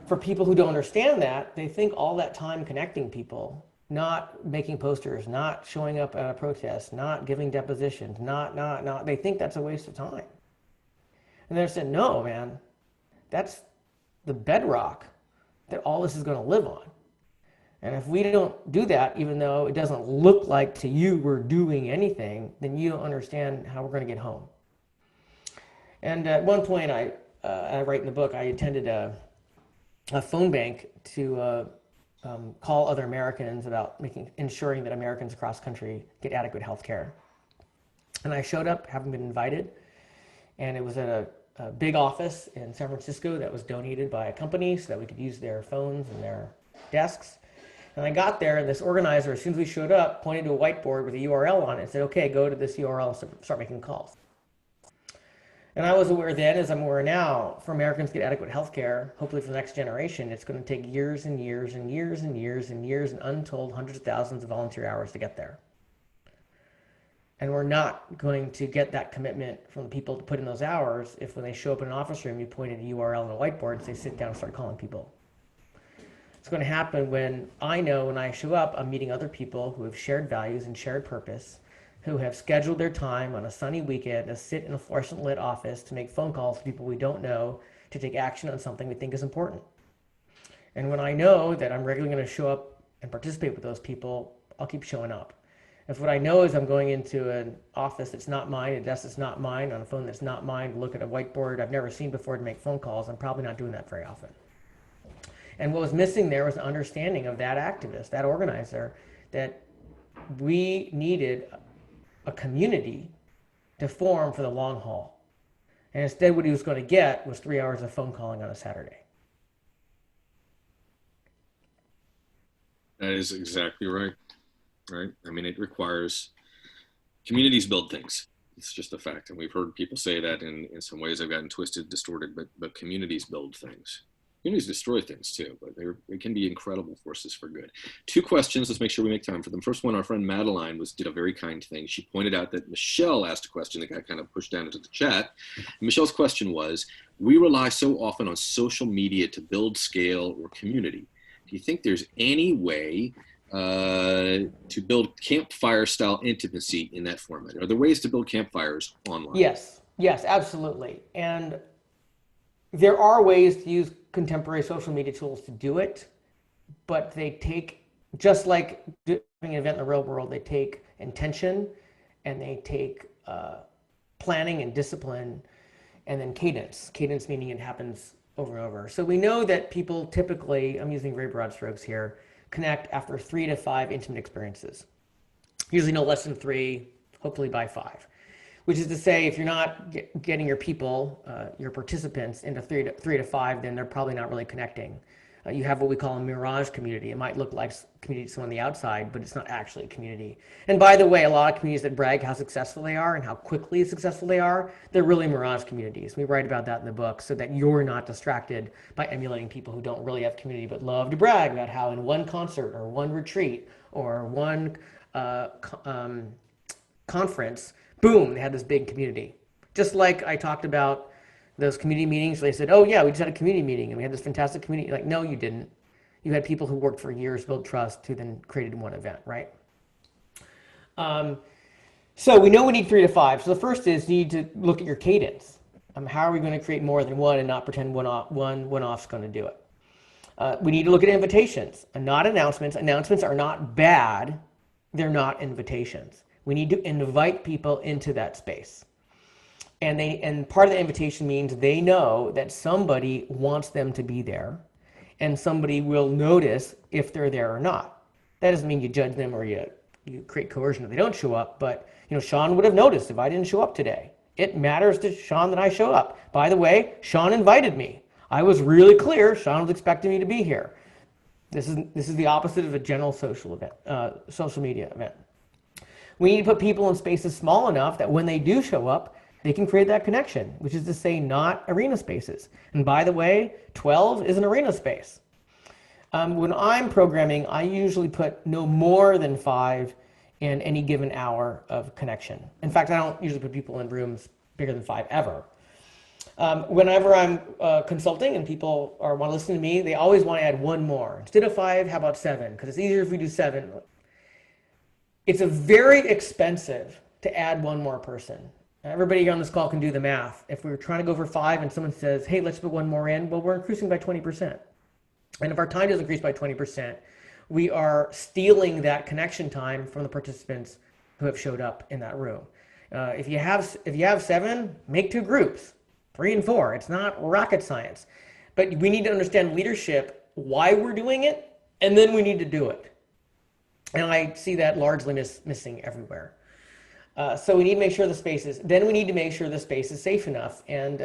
for people who don't understand that, they think all that time connecting people, not making posters, not showing up at a protest, not giving depositions, not, they think that's a waste of time. And they're saying, no, man, that's the bedrock that all this is going to live on. And if we don't do that, even though it doesn't look like to you we're doing anything, then you don't understand how we're going to get home. And at one point, I write in the book, I attended a phone bank to call other Americans about ensuring that Americans across country get adequate health care. And I showed up, having been invited, and it was at a big office in San Francisco that was donated by a company so that we could use their phones and their desks. And I got there, and this organizer, as soon as we showed up, pointed to a whiteboard with a URL on it and said, okay, go to this URL and start making calls. And I was aware then, as I'm aware now, for Americans to get adequate health care, hopefully for the next generation, it's going to take years and years and years and years and years and untold hundreds of thousands of volunteer hours to get there. And we're not going to get that commitment from the people to put in those hours if when they show up in an office room, you point at a URL on a whiteboard and say, sit down and start calling people. It's going to happen when I know when I show up, I'm meeting other people who have shared values and shared purpose, who have scheduled their time on a sunny weekend to sit in a fluorescent lit office to make phone calls to people we don't know to take action on something we think is important. And when I know that I'm regularly going to show up and participate with those people, I'll keep showing up. If what I know is I'm going into an office that's not mine, a desk that's not mine, on a phone that's not mine, to look at a whiteboard I've never seen before to make phone calls, I'm probably not doing that very often. And what was missing there was an understanding of that activist, that organizer, that we needed a community to form for the long haul. And instead what he was going to get was 3 hours of phone calling on a Saturday. That is exactly right. Right? I mean, it requires communities build things. It's just a fact. And we've heard people say that in some ways have gotten twisted, distorted, but communities build things. Communities destroy things too, but they can be incredible forces for good. 2 questions. Let's make sure we make time for them. First one, our friend Madeline did a very kind thing. She pointed out that Michelle asked a question that got kind of pushed down into the chat. And Michelle's question was, we rely so often on social media to build scale or community. Do you think there's any way to build campfire style intimacy in that format? Are there ways to build campfires online? Yes, absolutely. And there are ways to use contemporary social media tools to do it, but they take, just like doing an event in the real world, they take intention and they take planning and discipline, and then cadence. Cadence meaning it happens over and over. So we know that people typically, I'm using very broad strokes here, connect after 3 to 5 intimate experiences. Usually no less than 3, hopefully by 5. Which is to say, if you're not getting your people, your participants into 3 to 5, then they're probably not really connecting. You have what we call a mirage community. It might look like community to someone on the outside, but it's not actually a community. And by the way, a lot of communities that brag how successful they are and how quickly successful they are, they're really mirage communities. We write about that in the book so that you're not distracted by emulating people who don't really have community but love to brag about how in one concert or one retreat or one conference, boom, they had this big community. Just like I talked about those community meetings, they said, oh yeah, we just had a community meeting and we had this fantastic community. Like, no, you didn't. You had people who worked for years, built trust, who then created one event, right? So we know we need 3 to 5. So the first is you need to look at your cadence. How are we going to create more than one and not pretend one-off's going to do it? We need to look at invitations and not announcements. Announcements are not bad. They're not invitations. We need to invite people into that space. And part of the invitation means they know that somebody wants them to be there and somebody will notice if they're there or not. That doesn't mean you judge them or you create coercion if they don't show up, but Sean would have noticed if I didn't show up today. It matters to Sean that I show up. By the way, Sean invited me. I was really clear. Sean was expecting me to be here. This is the opposite of a general social media event. We need to put people in spaces small enough that when they do show up, they can create that connection, which is to say not arena spaces. And by the way, 12 is an arena space. When I'm programming, I usually put no more than 5 in any given hour of connection. In fact, I don't usually put people in rooms bigger than 5 ever. Whenever I'm consulting and people want to listen to me, they always want to add 1 more. Instead of 5, how about 7? Because it's easier if we do 7. It's very expensive to add 1 more person. Everybody on this call can do the math. If we were trying to go for 5 and someone says, hey, let's put 1 more in, well, we're increasing by 20%. And if our time doesn't increase by 20%, we are stealing that connection time from the participants who have showed up in that room. If you have 7, make 2 groups, 3 and 4. It's not rocket science. But we need to understand leadership, why we're doing it, and then we need to do it. And I see that largely missing everywhere. So we need to make sure the space is, then we need to make sure the space is safe enough. And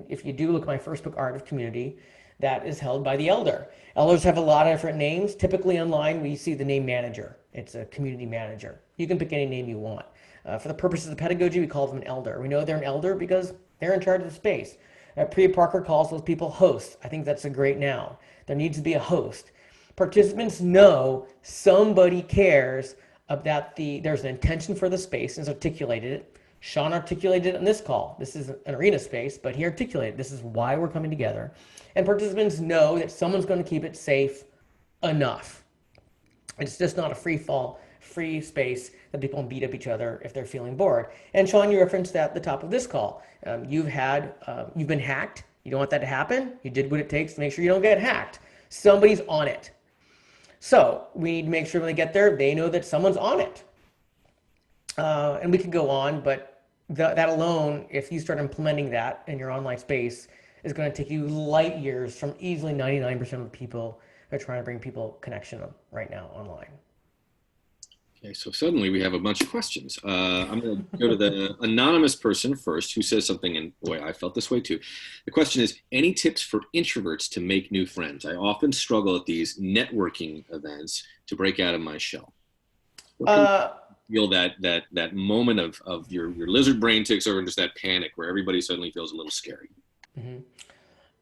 if you do look at my first book, Art of Community, that is held by the elder. Elders have a lot of different names. Typically online, we see the name manager. It's a community manager. You can pick any name you want. For the purposes of pedagogy, we call them an elder. We know they're an elder because they're in charge of the space. Priya Parker calls those people hosts. I think that's a great noun. There needs to be a host. Participants know somebody cares about there's an intention for the space and has articulated it. Sean articulated it in this call. This is an arena space, but he articulated this is why we're coming together. And participants know that someone's going to keep it safe enough. It's just not a free space that people can beat up each other if they're feeling bored. And Sean, you referenced that at the top of this call. You've been hacked. You don't want that to happen. You did what it takes to make sure you don't get hacked. Somebody's on it. So we need to make sure when they get there, they know that someone's on it. And we could go on, but that alone, if you start implementing that in your online space, is going to take you light years from easily 99% of the people who are trying to bring people connection right now online. Okay, so suddenly we have a bunch of questions. I'm going to go to the anonymous person first who says something, and boy, I felt this way too. The question is, any tips for introverts to make new friends? I often struggle at these networking events to break out of my shell. Feel that moment of your lizard brain takes over and just that panic where everybody suddenly feels a little scary. Mm-hmm.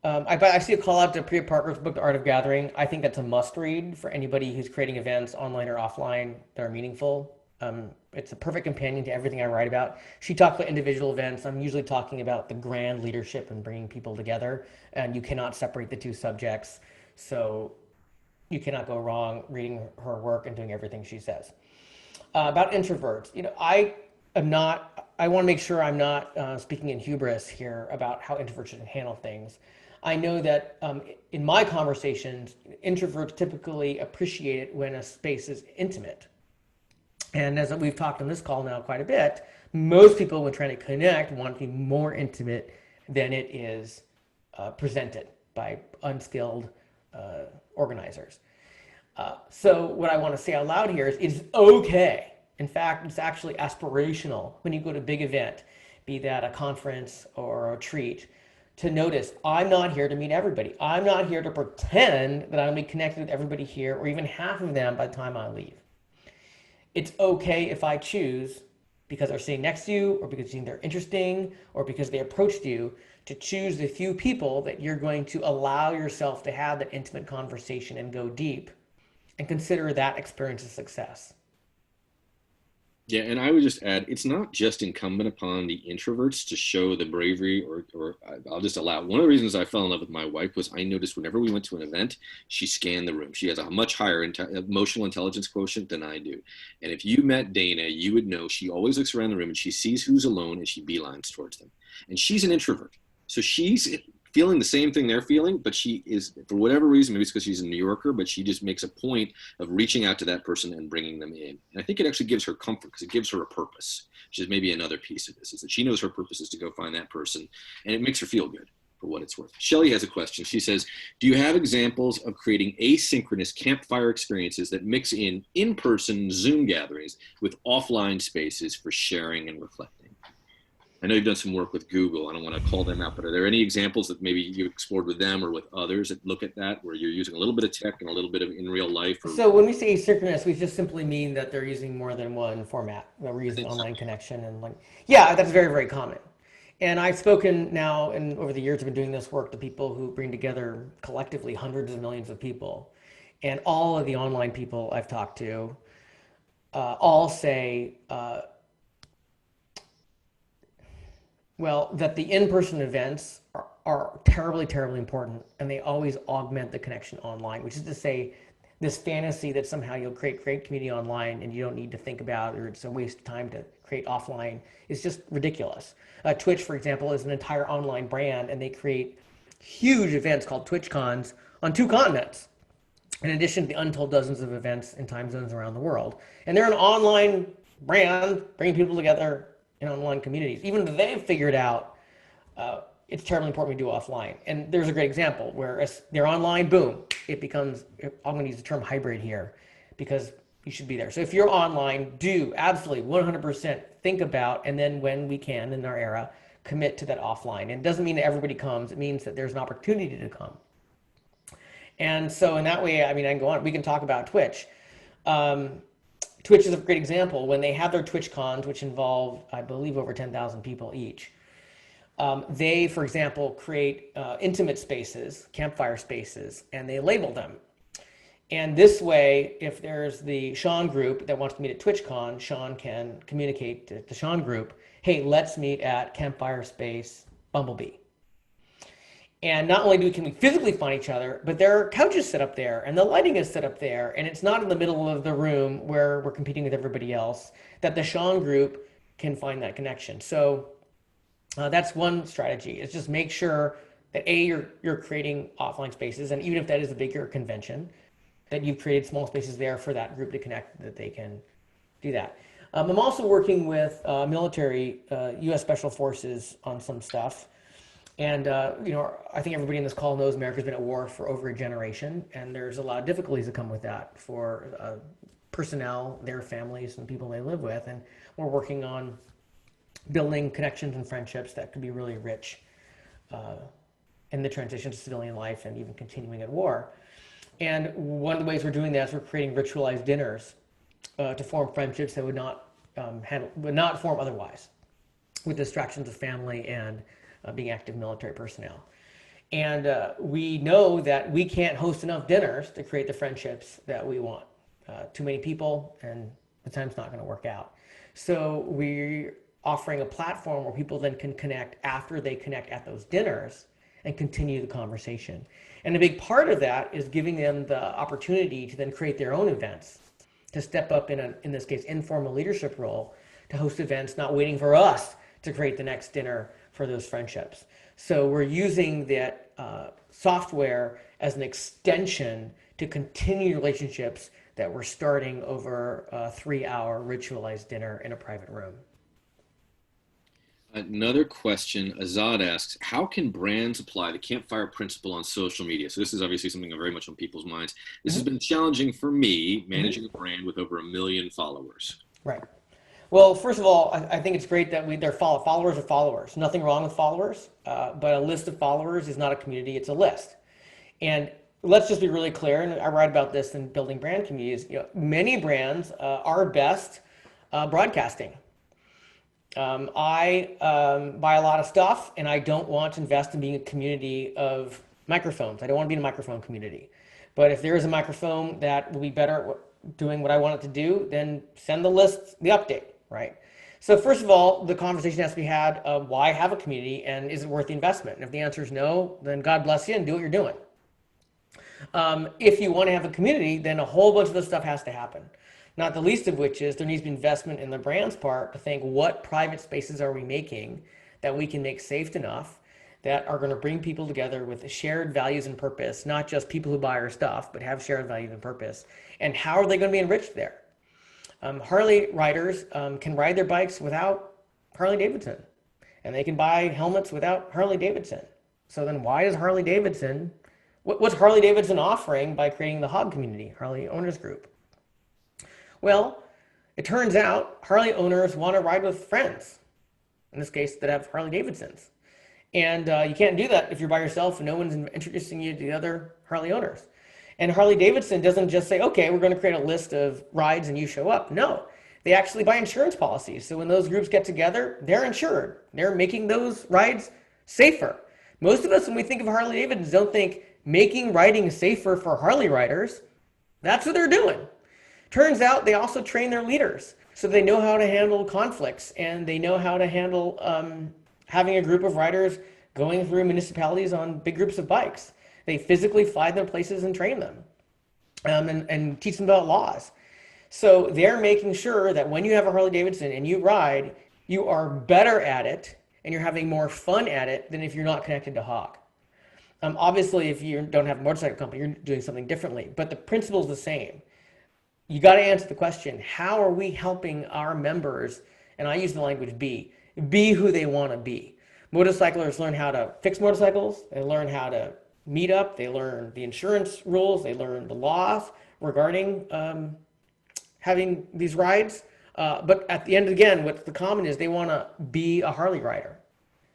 I see a call out to Priya Parker's book, The Art of Gathering. I think that's a must read for anybody who's creating events online or offline that are meaningful. It's a perfect companion to everything I write about. She talks about individual events. I'm usually talking about the grand leadership and bringing people together, and you cannot separate the two subjects. So you cannot go wrong reading her work and doing everything she says. About introverts, I want to make sure I'm not speaking in hubris here about how introverts should handle things. I know that in my conversations, introverts typically appreciate it when a space is intimate. And as we've talked on this call now quite a bit, most people when trying to connect want to be more intimate than it is presented by unskilled organizers. So what I want to say out loud here is it's okay. In fact, it's actually aspirational when you go to a big event, be that a conference or a retreat, to notice I'm not here to meet everybody. I'm not here to pretend that I'm going to be connected with everybody here or even half of them by the time I leave. It's okay if I choose, because they're sitting next to you or because you think they're interesting or because they approached you, to choose the few people that you're going to allow yourself to have that intimate conversation and go deep, and consider that experience a success. Yeah, and I would just add, it's not just incumbent upon the introverts to show the bravery, or I'll just allow. One of the reasons I fell in love with my wife was I noticed whenever we went to an event, she scanned the room. She has a much higher emotional intelligence quotient than I do. And if you met Dana, you would know she always looks around the room and she sees who's alone and she beelines towards them. And she's an introvert. So she's feeling the same thing they're feeling, but she is, for whatever reason, maybe it's because she's a New Yorker, but she just makes a point of reaching out to that person and bringing them in. And I think it actually gives her comfort because it gives her a purpose, which is maybe another piece of this, is that she knows her purpose is to go find that person, and it makes her feel good for what it's worth. Shelley has a question. She says, do you have examples of creating asynchronous campfire experiences that mix in-person Zoom gatherings with offline spaces for sharing and reflecting? I know you've done some work with Google. I don't want to call them out, but are there any examples that maybe you've explored with them or with others that look at that, where you're using a little bit of tech and a little bit of in real life? So when we say asynchronous, we just simply mean that they're using more than one format. That we're using online connection and yeah, that's very, very common. And I've spoken now, and over the years I've been doing this work to people who bring together collectively hundreds of millions of people. And all of the online people I've talked to all say, well, that the in-person events are terribly, terribly important, and they always augment the connection online, which is to say this fantasy that somehow you'll create great community online and you don't need to think about it, or it's a waste of time to create offline, is just ridiculous. Twitch, for example, is an entire online brand, and they create huge events called TwitchCons on 2 continents, in addition to the untold dozens of events in time zones around the world. And they're an online brand bringing people together in online communities. Even though they've figured out it's terribly important we do offline. And there's a great example where they're online, boom, it becomes, I'm going to use the term hybrid here because you should be there. So if you're online, do absolutely 100% think about, and then when we can in our era, commit to that offline. And it doesn't mean that everybody comes. It means that there's an opportunity to come. And so in that way, I mean, I can go on. We can talk about Twitch. Twitch is a great example. When they have their Twitch cons, which involve, I believe, over 10,000 people each, they, for example, create intimate spaces, campfire spaces, and they label them. And this way, if there's the Sean group that wants to meet at TwitchCon, Sean can communicate to the Sean group, hey, let's meet at Campfire Space Bumblebee. And not only can we physically find each other, but there are couches set up there and the lighting is set up there, and it's not in the middle of the room where we're competing with everybody else, that the Sean group can find that connection. So that's one strategy, is just make sure that A, you're creating offline spaces, and even if that is a bigger convention, that you've created small spaces there for that group to connect, that they can do that. I'm also working with military, U.S. Special Forces on some stuff. And, you know, I think everybody in this call knows America's been at war for over a generation, and there's a lot of difficulties that come with that for personnel, their families, and people they live with. And we're working on building connections and friendships that could be really rich in the transition to civilian life and even continuing at war. And one of the ways we're doing that is we're creating ritualized dinners to form friendships that would not form otherwise, with distractions of family and being active military personnel. And we know that we can't host enough dinners to create the friendships that we want. Too many people, and the time's not going to work out. So we're offering a platform where people then can connect after they connect at those dinners and continue the conversation. And a big part of that is giving them the opportunity to then create their own events, to step up in this case, informal leadership role, to host events, not waiting for us to create the next dinner for those friendships. So we're using that software as an extension to continue relationships that we're starting over a 3-hour ritualized dinner in a private room. Another question, Azad asks, how can brands apply the Campfire Principle on social media? So this is obviously something very much on people's minds. This has been challenging for me, managing a brand with over 1 million followers. Right. Well, first of all, I think it's great that they're followers are followers. Nothing wrong with followers, but a list of followers is not a community, it's a list. And let's just be really clear, and I write about this in Building Brand Communities, you know, many brands are best broadcasting. I buy a lot of stuff, and I don't want to invest in being a community of microphones. I don't want to be in a microphone community. But if there is a microphone that will be better at doing what I want it to do, then send the list the update, right? So first of all, the conversation has to be had of why have a community, and is it worth the investment? And if the answer is no, then God bless you and do what you're doing. If you want to have a community, then a whole bunch of this stuff has to happen. Not the least of which is there needs to be investment in the brand's part to think, what private spaces are we making that we can make safe enough that are going to bring people together with shared values and purpose, not just people who buy our stuff, but have shared values and purpose. And how are they going to be enriched there? Harley riders can ride their bikes without Harley Davidson, and they can buy helmets without Harley Davidson. So then why does Harley Davidson, what's Harley Davidson offering by creating the HOG community, Harley Owners Group? Well, it turns out Harley owners want to ride with friends, in this case, that have Harley Davidsons. And you can't do that if you're by yourself and no one's introducing you to the other Harley owners. And Harley Davidson doesn't just say, okay, we're going to create a list of rides and you show up. No, they actually buy insurance policies. So when those groups get together, they're insured. They're making those rides safer. Most of us, when we think of Harley Davidsons, don't think making riding safer for Harley riders. That's what they're doing. Turns out they also train their leaders so they know how to handle conflicts, and they know how to handle having a group of riders going through municipalities on big groups of bikes. They physically fly them places and train them and teach them about laws. So they're making sure that when you have a Harley Davidson and you ride, you are better at it and you're having more fun at it than if you're not connected to HOG. Obviously, if you don't have a motorcycle company, you're doing something differently, but the principle is the same. You got to answer the question, how are we helping our members, and I use the language be who they want to be. Motorcyclers learn how to fix motorcycles, they learn how to meet up, they learn the insurance rules, they learn the laws regarding having these rides. But at the end, again, what's the common is they want to be a Harley rider.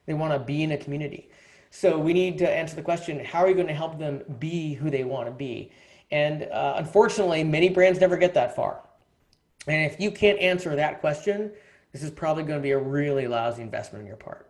They want to be in a community. So we need to answer the question, how are we going to help them be who they want to be? And unfortunately, many brands never get that far. And if you can't answer that question, this is probably going to be a really lousy investment on your part.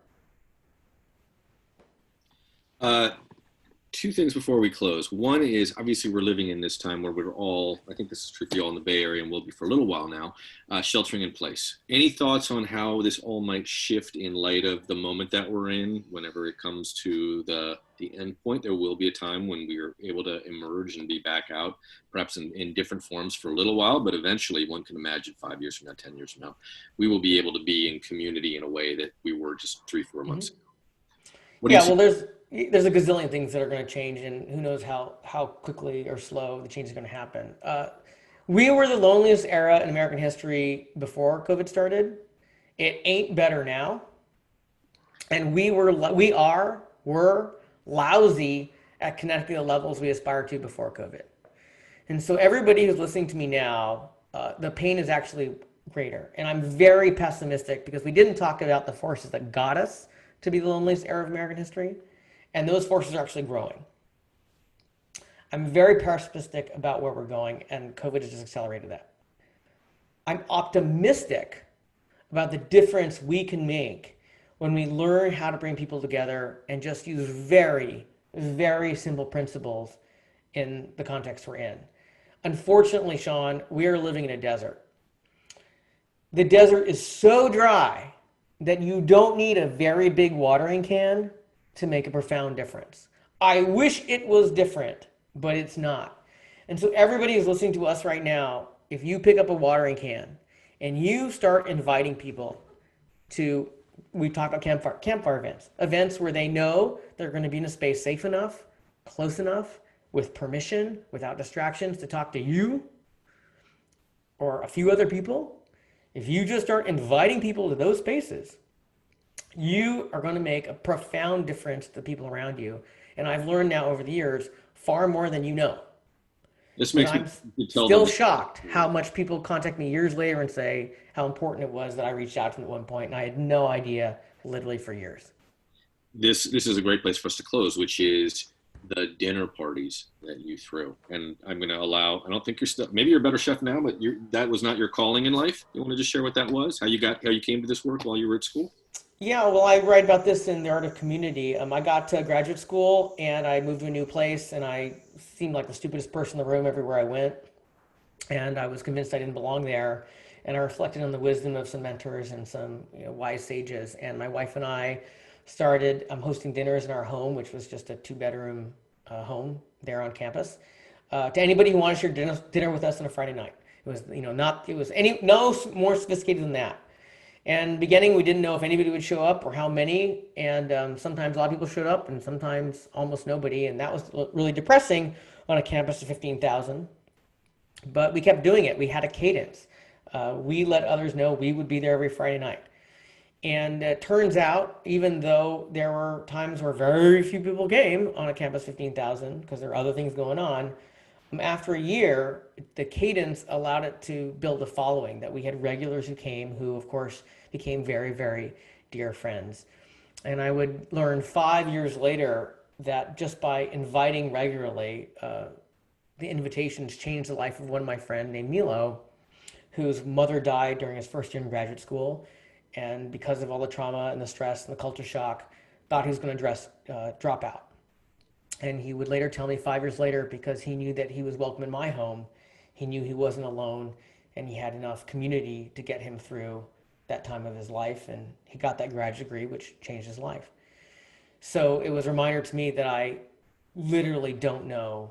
Two things before we close. One is, obviously, we're living in this time where we're all, I think this is true for you all in the Bay Area and will be for a little while now, sheltering in place. Any thoughts on how this all might shift in light of the moment that we're in? Whenever it comes to the end point, there will be a time when we are able to emerge and be back out, perhaps in different forms for a little while, but eventually one can imagine 5 years from now, 10 years from now, we will be able to be in community in a way that we were just 3-4 months ago. there's a gazillion things that are going to change, and who knows how quickly or slow the change is going to happen. We were the loneliest era in American history before COVID started. It ain't better now. And we're lousy at connecting the levels we aspired to before COVID. And so everybody who's listening to me now, the pain is actually greater. And I'm very pessimistic because we didn't talk about the forces that got us to be the loneliest era of American history. And those forces are actually growing. I'm very pessimistic about where we're going, and COVID has just accelerated that. I'm optimistic about the difference we can make when we learn how to bring people together and just use very, very simple principles in the context we're in. Unfortunately, Sean, we are living in a desert. The desert is so dry that you don't need a very big watering can to make a profound difference. I wish it was different, but it's not. And so everybody who's listening to us right now, if you pick up a watering can and you start inviting people to, we talk about campfire events where they know they're going to be in a space safe enough, close enough, with permission, without distractions, to talk to you or a few other people. If you just start inviting people to those spaces, you are going to make a profound difference to the people around you. And I've learned now over the years far more than you know. This makes I'm me still shocked how much people contact me years later and say how important it was that I reached out to them at one point, and I had no idea literally for years. This is a great place for us to close, which is the dinner parties that you threw. And I'm going to allow, I don't think you're still, maybe you're a better chef now, but that was not your calling in life. You want to just share what that was? How you came to this work while you were at school? Yeah, well, I write about this in The Art of Community. I got to graduate school and I moved to a new place, and I seemed like the stupidest person in the room everywhere I went. And I was convinced I didn't belong there. And I reflected on the wisdom of some mentors and some wise sages. And my wife and I started hosting dinners in our home, which was just a 2-bedroom home there on campus, to anybody who wanted to share dinner with us on a Friday night. It was no more sophisticated than that. And beginning, we didn't know if anybody would show up or how many. And sometimes a lot of people showed up, and sometimes almost nobody. And that was really depressing on a campus of 15,000. But we kept doing it. We had a cadence. We let others know we would be there every Friday night. And it turns out, even though there were times where very few people came on a campus 15,000 because there are other things going on, after a year, the cadence allowed it to build a following, that we had regulars who came, who of course became very, very dear friends. And I would learn 5 years later that just by inviting regularly, the invitations changed the life of one of my friends named Milo, whose mother died during his first year in graduate school. And because of all the trauma and the stress and the culture shock, thought he was going to drop out. And he would later tell me 5 years later, because he knew that he was welcome in my home, he knew he wasn't alone, and he had enough community to get him through that time of his life. And he got that graduate degree, which changed his life. So it was a reminder to me that I literally don't know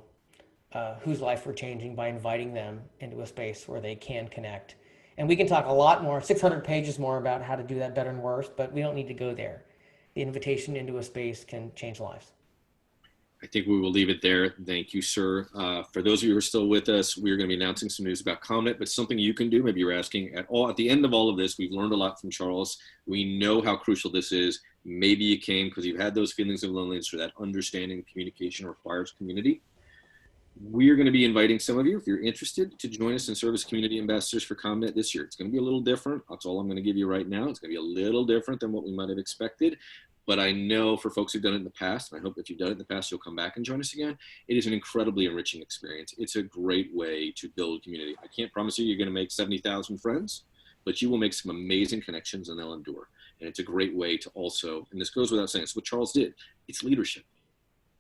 whose life we're changing by inviting them into a space where they can connect. And we can talk a lot more, 600 pages more, about how to do that better and worse, but we don't need to go there. The invitation into a space can change lives. I think we will leave it there. Thank you, sir. For those of you who are still with us, we're going to be announcing some news about Comet, but something you can do, maybe you're asking at the end of all of this, we've learned a lot from Charles. We know how crucial this is. Maybe you came because you've had those feelings of loneliness, or that understanding communication requires community. We're going to be inviting some of you, if you're interested, to join us and serve as community ambassadors for Comet this year. It's going to be a little different. That's all I'm going to give you right now. It's going to be a little different than what we might have expected. But I know for folks who've done it in the past, and I hope if you've done it in the past, you'll come back and join us again. It is an incredibly enriching experience. It's a great way to build community. I can't promise you you're going to make 70,000 friends, but you will make some amazing connections, and they'll endure. And it's a great way to also, and this goes without saying, it's what Charles did. It's leadership.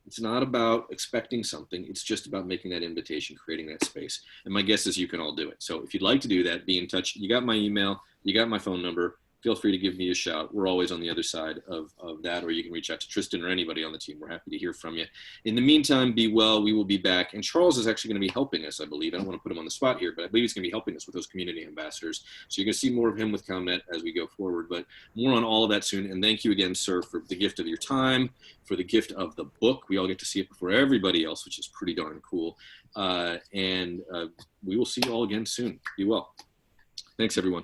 It's not about expecting something. It's just about making that invitation, creating that space. And my guess is you can all do it. So if you'd like to do that, be in touch. You got my email. You got my phone number. feel free to give me a shout. We're always on the other side of that, or you can reach out to Tristan or anybody on the team. We're happy to hear from you. In the meantime, be well. We will be back. And Charles is actually going to be helping us, I believe. I don't want to put him on the spot here, but I believe he's going to be helping us with those community ambassadors. So you're going to see more of him with ComNet as we go forward, but more on all of that soon. And thank you again, sir, for the gift of your time, for the gift of the book. We all get to see it before everybody else, which is pretty darn cool. We will see you all again soon. Be well. Thanks, everyone.